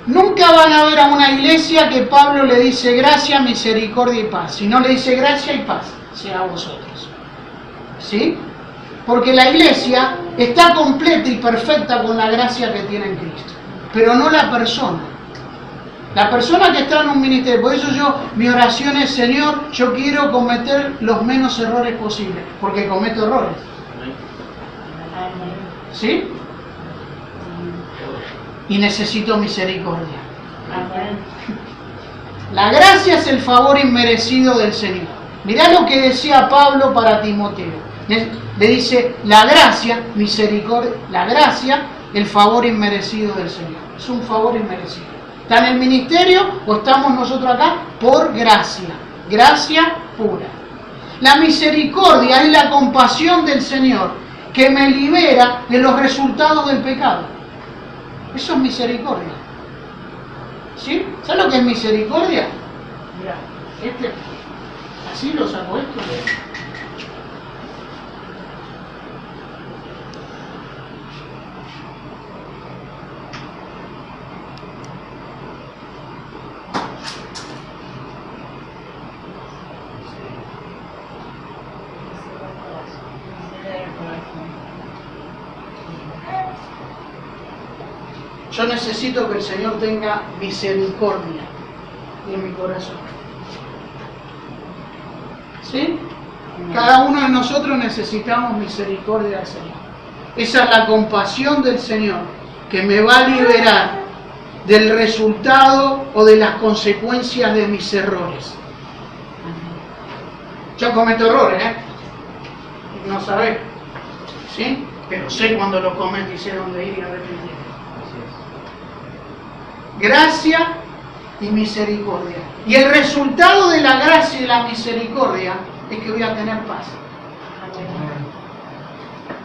Nunca van a ver a una iglesia que Pablo le dice gracia, misericordia y paz. Si no le dice gracia y paz, sea a vosotros. ¿Sí? Porque la iglesia está completa y perfecta con la gracia que tiene en Cristo. Pero no la persona. La persona que está en un ministerio, por eso mi oración es, Señor, yo quiero cometer los menos errores posibles, porque cometo errores. ¿Sí? Y necesito misericordia. La gracia es el favor inmerecido del Señor. Mirá lo que decía Pablo para Timoteo. Le dice, la gracia, misericordia, la gracia, el favor inmerecido del Señor. Es un favor inmerecido. ¿Está en el ministerio o estamos nosotros acá? Por gracia. Gracia pura. La misericordia es la compasión del Señor que me libera de los resultados del pecado. Eso es misericordia. ¿Sí? ¿Sabes lo que es misericordia? Mira, así lo saco esto. Yo necesito que el Señor tenga misericordia en mi corazón. ¿Sí? Cada uno de nosotros necesitamos misericordia del Señor. Esa es la compasión del Señor que me va a liberar del resultado o de las consecuencias de mis errores. Yo cometo errores, no sabés, ¿sí? Pero sé cuando los cometo y sé dónde ir y arrepentirme. Gracia y misericordia. Y el resultado de la gracia y la misericordia es que voy a tener paz.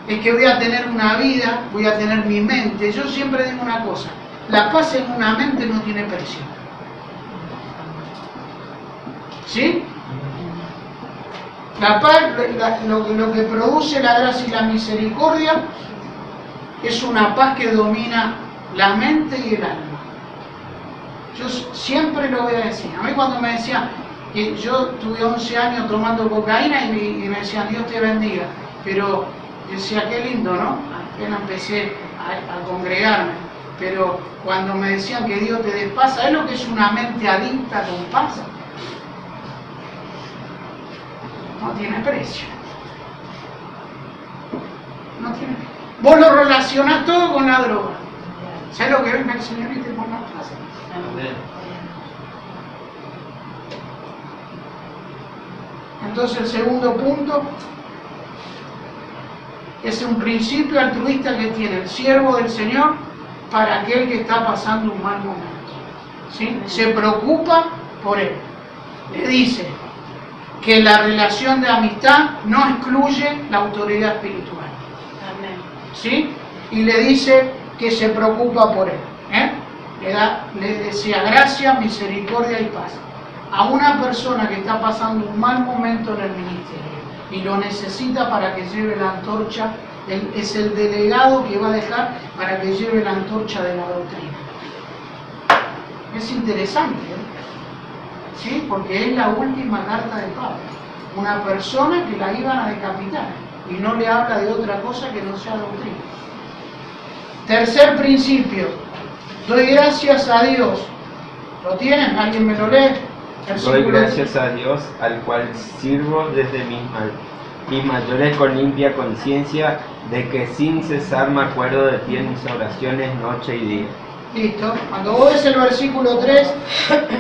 Es que voy a tener una vida, voy a tener mi mente. Yo siempre digo una cosa, la paz en una mente no tiene precio. ¿Sí? La paz, lo que produce la gracia y la misericordia es una paz que domina la mente y el alma. Yo siempre lo voy a decir. A mí cuando me decían que yo tuve 11 años tomando cocaína y me decían Dios te bendiga, pero decía qué lindo, ¿no? Apenas empecé a congregarme, pero cuando me decían que Dios te dé paz, ¿sabes lo que es una mente adicta con paz? No tiene precio. No tiene. Vos lo relacionás todo con la droga. ¿Sabes lo que venga el Señor y te ponga paz? Entonces el segundo punto es un principio altruista que tiene el siervo del Señor para aquel que está pasando un mal momento. ¿Sí? Se preocupa por él. Le dice que la relación de amistad no excluye la autoridad espiritual. ¿Sí? Y le dice que se preocupa por él. Le desea gracia, misericordia y paz a una persona que está pasando un mal momento en el ministerio y lo necesita para que lleve la antorcha. Es el delegado que va a dejar para que lleve la antorcha de la doctrina. Es interesante, ¿sí? Porque es la última carta de Pablo. Una persona que la iban a decapitar y no le habla de otra cosa que no sea doctrina. Tercer principio, doy gracias a Dios. ¿Lo tienen? ¿Alguien me lo lee? Doy gracias a Dios, al cual sirvo desde mis mayores con limpia conciencia, de que sin cesar me acuerdo de ti en mis oraciones noche y día. Listo. Cuando vos ves el versículo 3,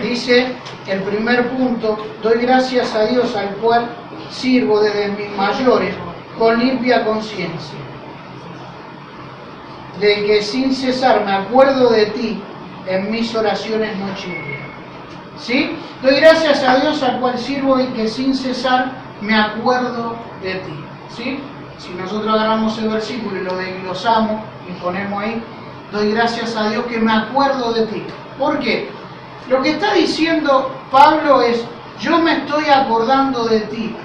dice el primer punto, doy gracias a Dios, al cual sirvo desde mis mayores con limpia conciencia, de que sin cesar me acuerdo de ti en mis oraciones noche y día. ¿Sí? Doy gracias a Dios al cual sirvo y que sin cesar me acuerdo de ti. ¿Sí? Si nosotros agarramos el versículo y lo desglosamos y ponemos ahí, doy gracias a Dios que me acuerdo de ti. ¿Por qué? Lo que está diciendo Pablo es, yo me estoy acordando de ti.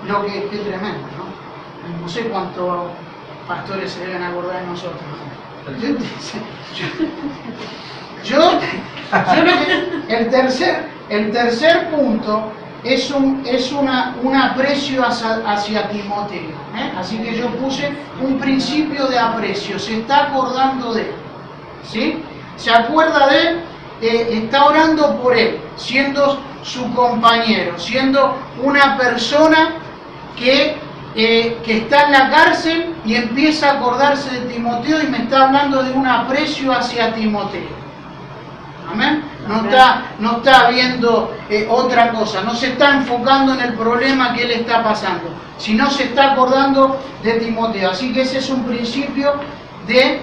Lo que es tremendo, ¿no? No sé cuántos pastores se deben acordar de nosotros, ¿no? El tercer punto es un aprecio hacia Timoteo. Así que yo puse un principio de aprecio. Se está acordando de él. ¿Sí? Se acuerda de él está orando por él, siendo su compañero, siendo una persona que está en la cárcel y empieza a acordarse de Timoteo y me está hablando de un aprecio hacia Timoteo. Amén. No está viendo otra cosa, no se está enfocando en el problema que él está pasando, sino se está acordando de Timoteo. Así que ese es un principio de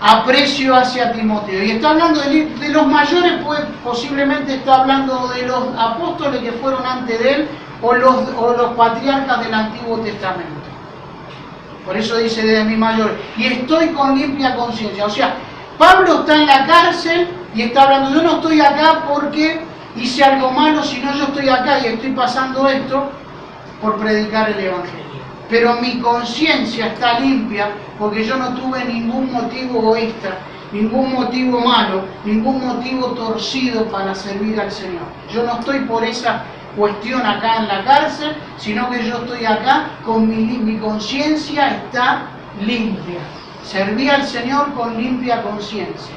aprecio hacia Timoteo. Y está hablando de los mayores, pues posiblemente está hablando de los apóstoles que fueron antes de él o los patriarcas del Antiguo Testamento. Por eso dice de mis mayores. Y estoy con limpia conciencia. O sea, Pablo está en la cárcel y está hablando, yo no estoy acá porque hice algo malo, sino yo estoy acá y estoy pasando esto por predicar el Evangelio. Pero mi conciencia está limpia porque yo no tuve ningún motivo egoísta, ningún motivo malo, ningún motivo torcido para servir al Señor. Yo no estoy por esa cuestión acá en la cárcel, sino que yo estoy acá con mi conciencia está limpia. Serví al Señor con limpia conciencia.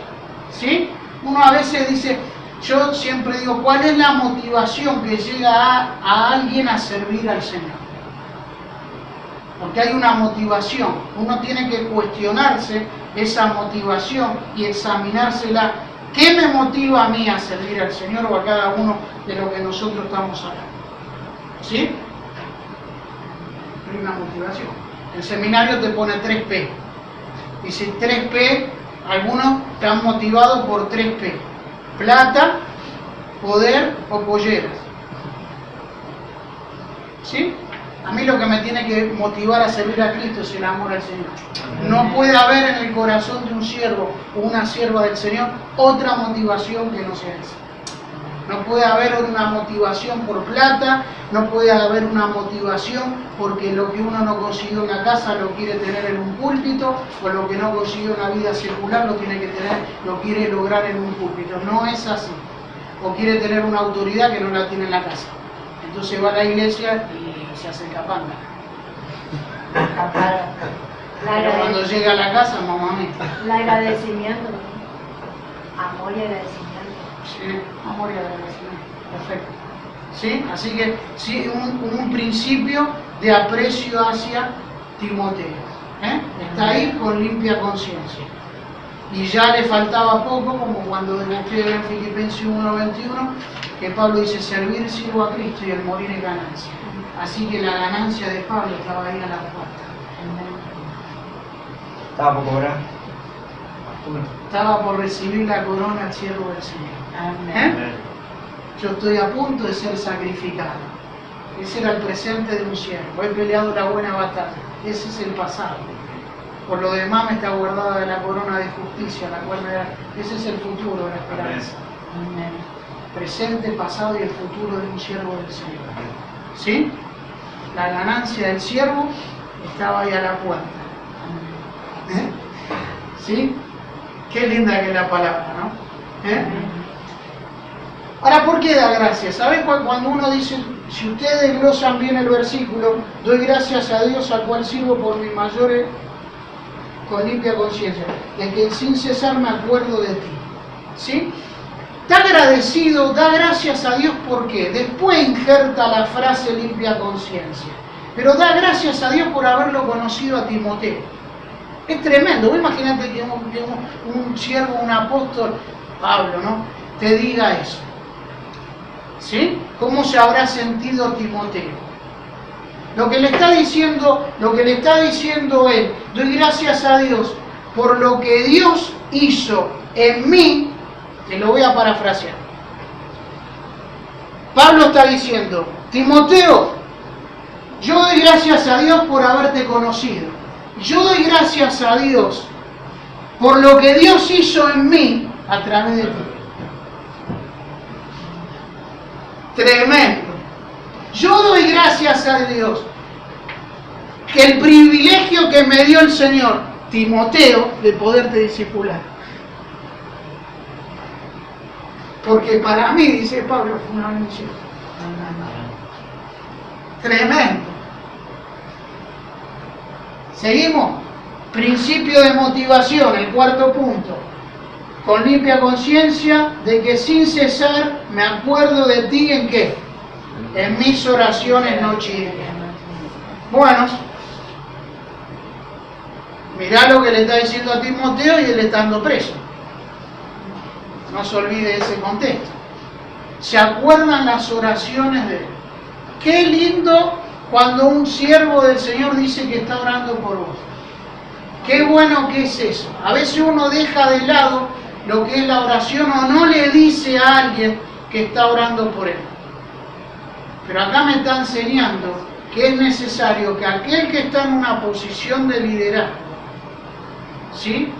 ¿Sí? Uno a veces dice, yo siempre digo, ¿cuál es la motivación que llega a alguien a servir al Señor? Porque hay una motivación. Uno tiene que cuestionarse esa motivación y examinársela. ¿Qué me motiva a mí a servir al Señor o a cada uno de lo que nosotros estamos hablando? ¿Sí? Hay una motivación. El seminario te pone 3P. Dice 3P, algunos están motivados por 3P. Plata, poder o polleras. ¿Sí? A mí lo que me tiene que motivar a servir a Cristo es el amor al Señor. No puede haber en el corazón de un siervo o una sierva del Señor otra motivación que no sea esa. No puede haber una motivación por plata, no puede haber una motivación porque lo que uno no consiguió en la casa lo quiere tener en un púlpito, o lo que no consiguió en la vida secular lo quiere lograr en un púlpito. No es así. O quiere tener una autoridad que no la tiene en la casa. Entonces va a la iglesia y se hace capanga. Pero cuando llega a la casa, mamá mía. El agradecimiento. Amor y agradecimiento. Sí, amor y agradecimiento. Perfecto. ¿Sí? Así que sí, un principio de aprecio hacia Timoteo. Está ahí con limpia conciencia. Y ya le faltaba poco, como cuando busqué en Filipenses 1:21, que Pablo dice, servir sirvo a Cristo y el morir es ganancia. Así que la ganancia de Pablo estaba ahí a la puerta. Estaba por cobrar. Estaba por recibir la corona al siervo del Señor. Yo estoy a punto de ser sacrificado. Ese era el presente de un siervo. He peleado la buena batalla. Ese es el pasado. Por lo demás me está guardada la corona de justicia, la cual me da. Ese es el futuro de la esperanza. Presente, pasado y el futuro de un siervo del Señor. ¿Sí? La ganancia del siervo estaba ahí a la puerta. ¿Sí? Qué linda que es la palabra, ¿no? Ahora, ¿por qué da gracias? ¿Saben cuando uno dice, si ustedes desglosan bien el versículo, doy gracias a Dios al cual sirvo por mis mayores con limpia conciencia, de que sin cesar me acuerdo de ti? ¿Sí? Está agradecido, da gracias a Dios, ¿por qué? Después injerta la frase limpia conciencia. Pero da gracias a Dios por haberlo conocido a Timoteo. Es tremendo. Imagínate que un siervo, un apóstol, Pablo, ¿no?, te diga eso. ¿Sí? ¿Cómo se habrá sentido Timoteo? Lo que le está diciendo él, doy gracias a Dios por lo que Dios hizo en mí. Te lo voy a parafrasear. Pablo está diciendo, Timoteo, yo doy gracias a Dios por haberte conocido. Yo doy gracias a Dios por lo que Dios hizo en mí a través de ti. Tremendo. Yo doy gracias a Dios que el privilegio que me dio el Señor, Timoteo, de poderte discipular. Porque para mí, dice Pablo, fue una bendición. Tremendo. Seguimos. Principio de motivación, el cuarto punto. con limpia conciencia de que sin cesar me acuerdo de ti en qué, en mis oraciones noche y día. Bueno, mirá lo que le está diciendo a Timoteo y él estando preso. No se olvide ese contexto. Se acuerdan las oraciones de él. Qué lindo cuando un siervo del Señor dice que está orando por vos. Qué bueno que es eso. A veces uno deja de lado lo que es la oración o no le dice a alguien que está orando por él. Pero acá me está enseñando que es necesario que aquel que está en una posición de liderazgo, ¿sí?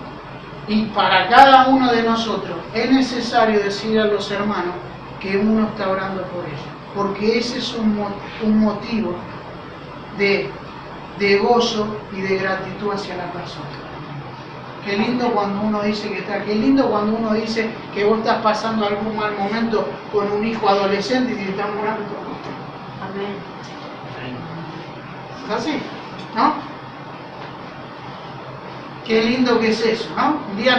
Y para cada uno de nosotros es necesario decir a los hermanos que uno está orando por ellos, porque ese es un motivo de gozo y de gratitud hacia la persona. Qué lindo cuando uno dice que está, qué lindo cuando uno dice que vos estás pasando algún mal momento con un hijo adolescente y te están orando. Amén. ¿Es así? ¿No? Qué lindo que es eso, ¿no? Un día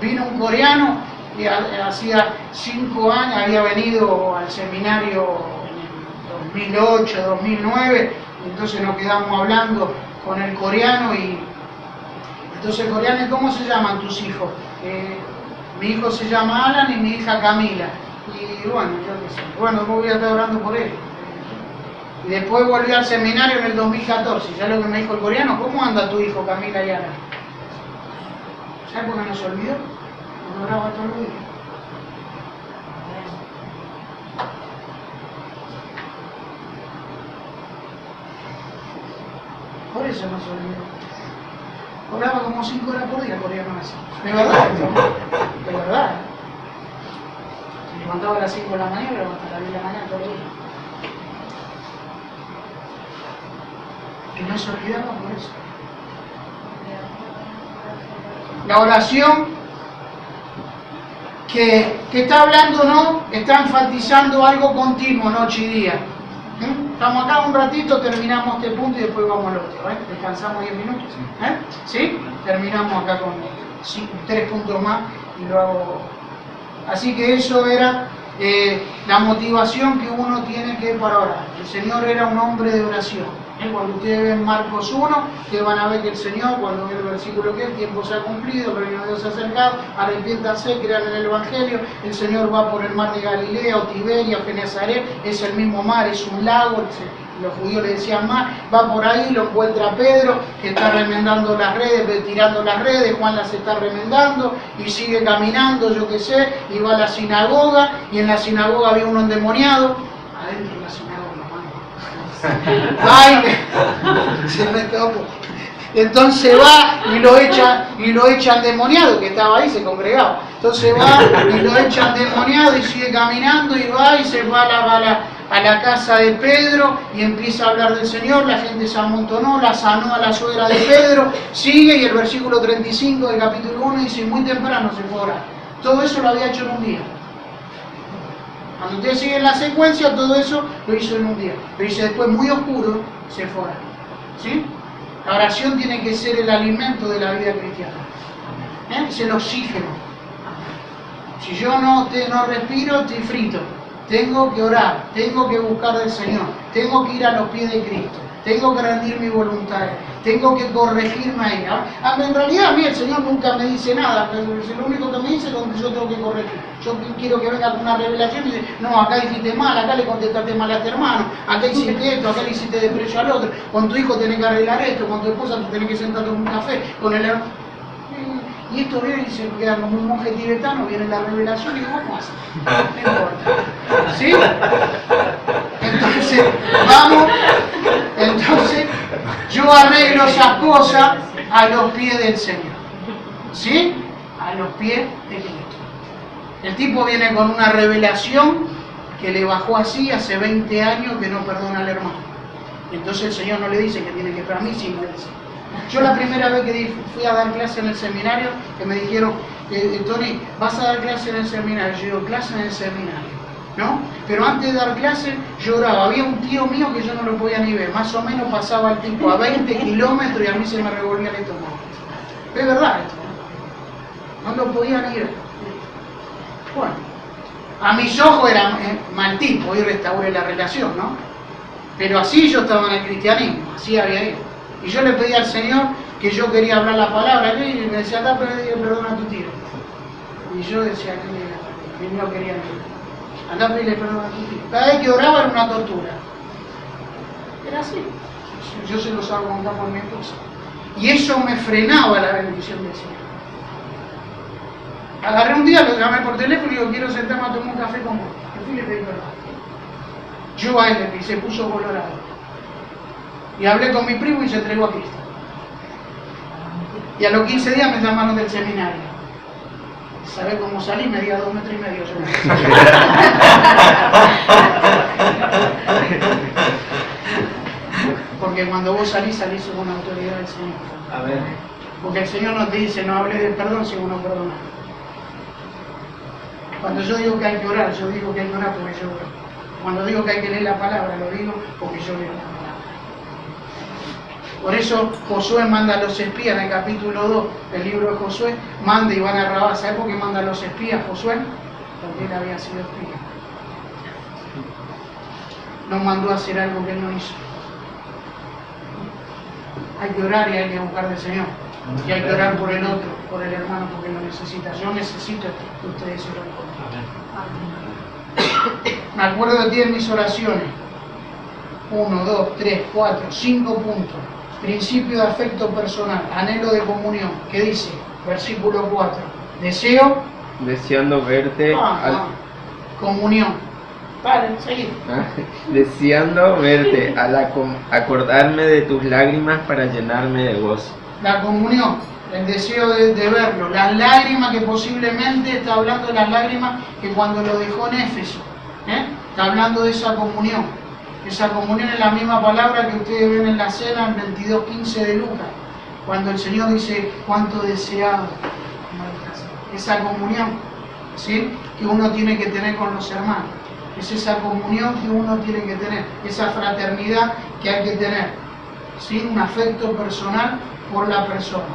vino un coreano y hacía 5 años, había venido al seminario en el 2008, 2009, entonces nos quedamos hablando con el coreano y entonces el coreano, ¿y cómo se llaman tus hijos? Mi hijo se llama Alan y mi hija Camila. Y bueno, yo qué sé, bueno, yo voy a estar orando por él. Y después volví al seminario en el 2014. ¿Sabes lo que me dijo el coreano? ¿Cómo anda tu hijo Camila y Alan? ¿Sabes por qué no se olvidó? Porque oraba todos los días. Por eso no se olvidó. Oraba como 5 horas por día, coreano así. De verdad, de verdad. Se levantaba a las 5 de la mañana y hasta las 10 de la mañana todo el día. Que no se olvidaba por eso. La oración que está hablando, ¿no? Está enfatizando algo continuo, noche y día. Estamos acá un ratito, terminamos este punto y después vamos al otro. Descansamos 10 minutos. ¿Sí? Terminamos acá con 3 puntos más y lo hago. Así que eso era la motivación que uno tiene que para orar. El Señor era un hombre de oración. Cuando ustedes ven Marcos 1, ustedes van a ver que el Señor, cuando ve el versículo que el tiempo se ha cumplido, el reino de Dios se ha acercado, arrepiéntanse, crean en el Evangelio, el Señor va por el mar de Galilea o Tiberia o Genezaret, es el mismo mar, es un lago, los judíos le decían mar, va por ahí, lo encuentra Pedro, que está remendando las redes, tirando las redes, Juan las está remendando, y sigue caminando, yo qué sé, y va a la sinagoga, y en la sinagoga había uno endemoniado, adentro de la sinagoga. Ay, se me escapó. Entonces va y lo echan endemoniado, que estaba ahí, se congregaba. Entonces va y lo echan endemoniado y sigue caminando y va y se va a la casa de Pedro y empieza a hablar del Señor. La gente se amontonó, la sanó a la suegra de Pedro, sigue y el versículo 35 del capítulo 1 dice: muy temprano se fue a orar. Todo eso lo había hecho en un día. Cuando ustedes siguen la secuencia, todo eso lo hizo en un día. Pero dice después, muy oscuro, se fue. ¿Sí? La oración tiene que ser el alimento de la vida cristiana. Es el oxígeno. Si yo no respiro, estoy frito. Tengo que orar, tengo que buscar del Señor, tengo que ir a los pies de Cristo, tengo que rendir mi voluntad, tengo que corregirme a ella. En realidad a mí el Señor nunca me dice nada, pero lo único que me dice es donde yo tengo que corregir. Yo quiero que venga con una revelación y dice: no, acá hiciste mal, acá le contestaste mal a este hermano, acá hiciste esto, acá le hiciste desprecio al otro, con tu hijo tenés que arreglar esto, con tu esposa tú tenés que sentarte en un café, con el hermano. Y esto viene y se queda como un monje tibetano, viene la revelación y digo: ¿cómo hace? No importa. ¿Sí? Entonces, vamos, yo arreglo esas cosas a los pies del Señor. ¿Sí? A los pies de Cristo. El tipo viene con una revelación que le bajó así hace 20 años que no perdona al hermano. Entonces el Señor no le dice que tiene que para mí, sí, le dice. Yo la primera vez que fui a dar clase en el seminario, que me dijeron: Tony, ¿vas a dar clase en el seminario? Yo digo: clase en el seminario, ¿no? Pero antes de dar clase yo oraba. Había un tío mío que yo no lo podía ni ver, más o menos pasaba el tipo a 20 kilómetros y a mí se me revolvía el estómago. Es verdad esto, no lo podían ir. Bueno, a mis ojos era mal tipo, y restauré la relación, ¿no? Pero así yo estaba en el cristianismo, así había ido. Y yo le pedí al Señor que yo quería hablar la palabra, y me decía, anda, pedir perdón a tu tío. Y yo decía que no quería ir. Anda a pedirle perdón a tu tío. Cada vez que oraba era una tortura. Era así. Yo se los hago contar por mi esposa. Y eso me frenaba la bendición del Señor. Agarré un día, lo llamé por teléfono y digo, quiero sentarme a tomar un café con vos. Y fui y le pedí perdón. Yo a él y se puso colorado. Y hablé con mi primo y se entregó a Cristo. Y a los 15 días me llamaron del seminario. ¿Sabés cómo salí? Medía 2,5 metros yo. Porque cuando vos salís según la autoridad del Señor. A ver. Porque el Señor no te dice, no hable del perdón si uno perdona. Cuando yo digo que hay que orar, yo digo que hay que orar porque yo oro. Cuando digo que hay que leer la palabra, lo digo porque yo leo la palabra. Por eso Josué manda a los espías en el capítulo 2 del libro de Josué, manda y van a Rabá. ¿Sabes por qué manda a los espías Josué? Porque él había sido espía. No mandó a hacer algo que él no hizo. Hay que orar y hay que buscar del Señor. Y hay que orar por el otro, por el hermano, porque lo necesita. Yo necesito que ustedes se oren por mí. Me acuerdo de ti en mis oraciones. 1, 2, 3, 4, 5 puntos. Principio de afecto personal, anhelo de comunión. ¿Qué dice? Versículo 4. Deseo. Deseando verte. Comunión. Vale, seguid. Deseando verte, acordarme de tus lágrimas para llenarme de gozo. La comunión, el deseo de verlo, las lágrimas que posiblemente está hablando de las lágrimas que cuando lo dejó en Éfeso, está hablando de esa comunión. Esa comunión es la misma palabra que ustedes ven en la cena en 22:15 de Lucas, cuando el Señor dice cuánto deseado. Esa comunión, ¿sí?, que uno tiene que tener con los hermanos. Es esa comunión que uno tiene que tener, esa fraternidad que hay que tener, ¿sí?, un afecto personal por la persona,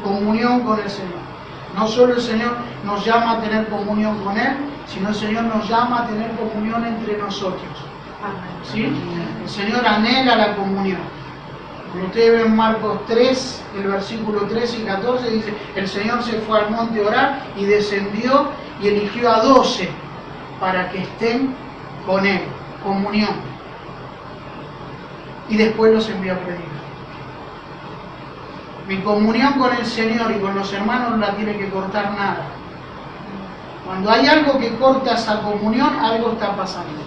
comunión con el Señor. No solo el Señor nos llama a tener comunión con Él, sino el Señor nos llama a tener comunión entre nosotros. ¿Sí? El Señor anhela la comunión. Cuando ustedes ven Marcos 3, el versículo 13 y 14, dice, el Señor se fue al monte a orar y descendió y eligió a 12 para que estén con Él, comunión. Y después los envió a predicar. Mi comunión con el Señor y con los hermanos no la tiene que cortar nada. Cuando hay algo que corta esa comunión, algo está pasando.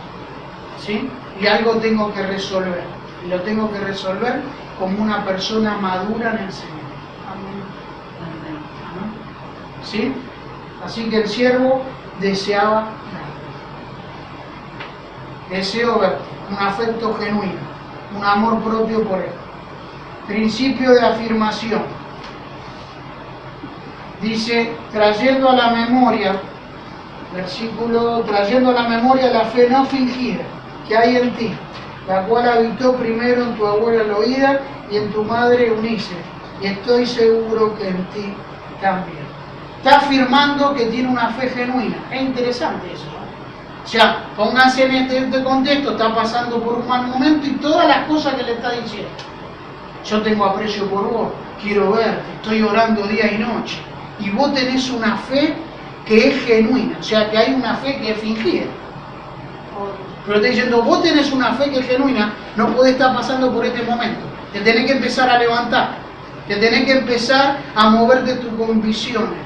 ¿Sí? Y algo tengo que resolver. Y lo tengo que resolver como una persona madura en el Señor. Amén. ¿Sí? Así que el siervo deseaba verte. Deseo verte. Un afecto genuino. Un amor propio por Él. Principio de afirmación. Dice, trayendo a la memoria, versículo, trayendo a la memoria la fe no fingida que hay en ti, la cual habitó primero en tu abuela Loída y en tu madre Eunice, y estoy seguro que en ti también. Está afirmando que tiene una fe genuina. Es interesante eso, ¿no? O sea, pónganse en este contexto, está pasando por un mal momento y todas las cosas que le está diciendo. Yo tengo aprecio por vos, quiero verte, estoy orando día y noche. Y vos tenés una fe que es genuina, o sea, que hay una fe que es fingida. Pero te diciendo, vos tenés una fe que es genuina, no podés estar pasando por este momento. Te tenés que empezar a levantar, te tenés que empezar a moverte tus convicciones,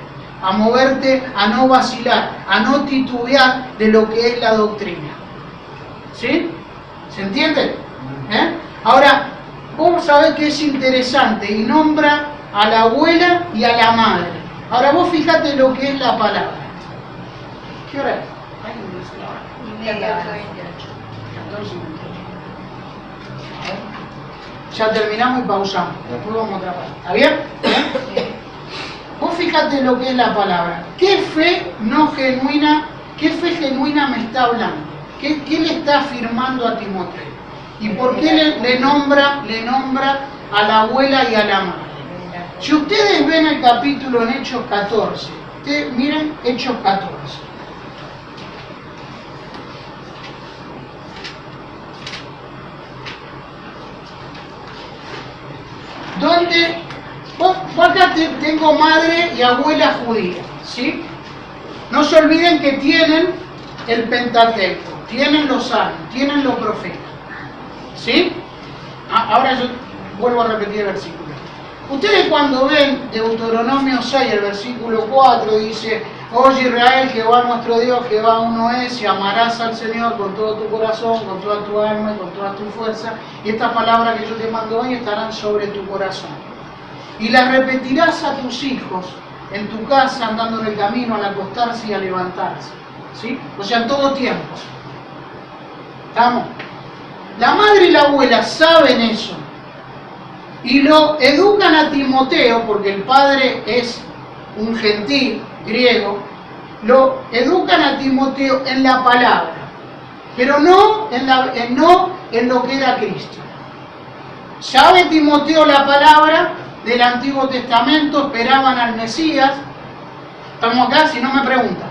a moverte, a no vacilar, a no titubear de lo que es la doctrina. ¿Sí? ¿Se entiende? Ahora, vos sabés que es interesante y nombra a la abuela y a la madre. Ahora vos fíjate lo que es la palabra. ¿Qué hora es? Ya terminamos y pausamos. Después vamos a otra parte. ¿Está bien? Vos fíjate lo que es la palabra. ¿Qué fe no genuina, qué fe genuina me está hablando? ¿Qué le está afirmando a Timoteo? ¿Y por qué le nombra a la abuela y a la madre? Si ustedes ven el capítulo en Hechos 14, Ustedes miren Hechos 14. Donde, vos acá tengo madre y abuela judía, ¿sí? No se olviden que tienen el Pentateuco, tienen los salmos, tienen los profetas, ¿sí? Ahora yo vuelvo a repetir el versículo. Ustedes cuando ven Deuteronomio 6, el versículo 4, dice: oye Israel, Jehová nuestro Dios, Jehová uno es, y amarás al Señor con todo tu corazón, con toda tu alma y con toda tu fuerza, y estas palabras que yo te mando hoy estarán sobre tu corazón. Y las repetirás a tus hijos en tu casa, andando en el camino, al acostarse y al levantarse, ¿sí? O sea, en todo tiempo. ¿Estamos? La madre y la abuela saben eso. Y lo educan a Timoteo, porque el padre es un gentil griego, lo educan a Timoteo en la palabra, pero no en lo que era Cristo. ¿Sabe Timoteo la palabra del Antiguo Testamento? Esperaban al Mesías. ¿Estamos acá? Si no me preguntan.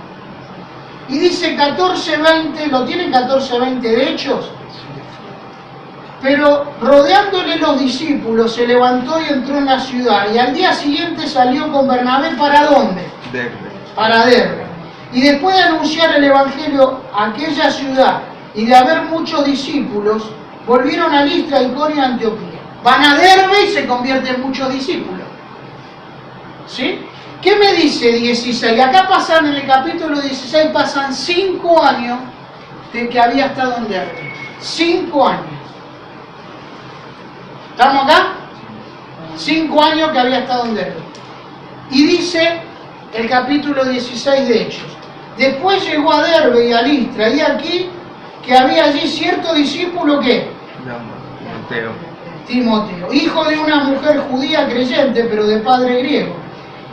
Y dice 14:20, ¿lo tienen 14:20 de Hechos? Pero rodeándole los discípulos, se levantó y entró en la ciudad, y al día siguiente salió con Bernabé. ¿Para dónde? Derbe. Para Derbe. Y después de anunciar el Evangelio a aquella ciudad y de haber muchos discípulos, volvieron a Listra, Iconio y Antioquía. Van a Derbe y se convierten en muchos discípulos. ¿Sí? ¿Qué me dice 16? Acá pasan, en el capítulo 16, pasan 5 años de que había estado en Derbe. 5 años. ¿Estamos acá? 5 años que había estado en Derbe. Y dice el capítulo 16 de Hechos: después llegó a Derbe y a Listra, y aquí que había allí cierto discípulo que Timoteo, hijo de una mujer judía creyente, pero de padre griego,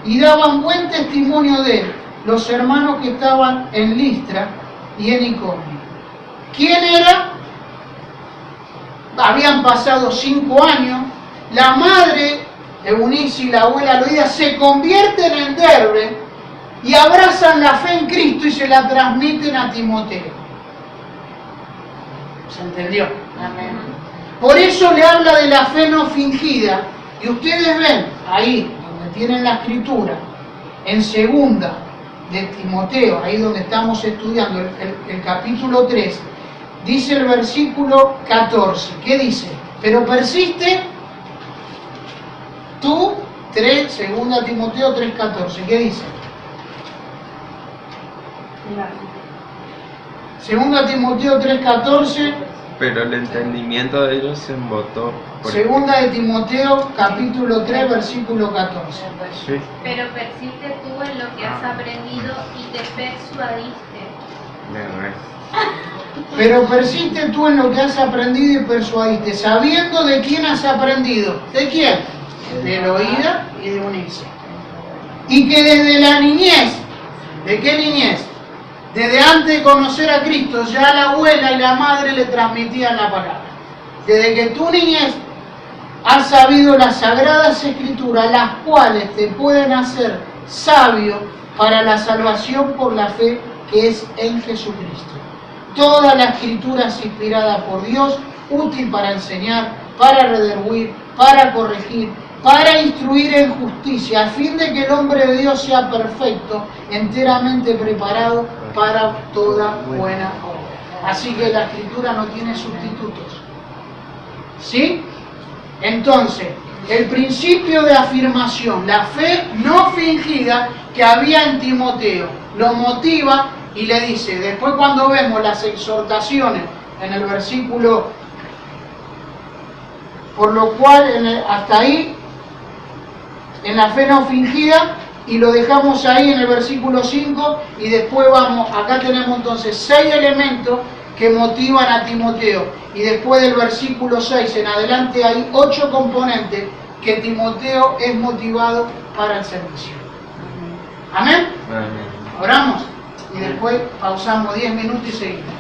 y daban buen testimonio de él los hermanos que estaban en Listra y en Iconio. ¿Quién era? Habían pasado 5 años, la madre Eunice y la abuela Loida se convierten en Derbe y abrazan la fe en Cristo y se la transmiten a Timoteo. ¿Se entendió? Amén. Por eso le habla de la fe no fingida, y ustedes ven ahí donde tienen la escritura, en 2 de Timoteo, ahí donde estamos estudiando el capítulo 3, dice el versículo 14, ¿qué dice? Pero persiste tú, 2 Timoteo 3:14, ¿qué dice? 2 Timoteo 3:14. Pero el entendimiento de ellos se embotó. 2 de Timoteo capítulo 3 versículo 14. Sí. Pero persiste tú en lo que has aprendido y te persuadiste. Pero persiste tú en lo que has aprendido y persuadiste, sabiendo de quién has aprendido. ¿De quién? De Loida y de Eunice. Y que desde la niñez, ¿de qué niñez? Desde antes de conocer a Cristo, ya la abuela y la madre le transmitían la palabra. Desde que tu niñez has sabido las sagradas escrituras, las cuales te pueden hacer sabio para la salvación por la fe que es en Jesucristo. Toda la escritura es inspirada por Dios, útil para enseñar, para redarguir, para corregir, para instruir en justicia, a fin de que el hombre de Dios sea perfecto, enteramente preparado para toda buena obra. Así que la escritura no tiene sustitutos. ¿Sí? Entonces, el principio de afirmación, la fe no fingida que había en Timoteo, lo motiva y le dice, después cuando vemos las exhortaciones en el versículo, por lo cual hasta ahí, en la fe no fingida, y lo dejamos ahí en el versículo 5, y después vamos, acá tenemos entonces 6 elementos que motivan a Timoteo, y después del versículo 6 en adelante hay 8 componentes que Timoteo es motivado para el servicio. ¿Amén? Amén. Oramos y después pausamos 10 minutos y seguimos.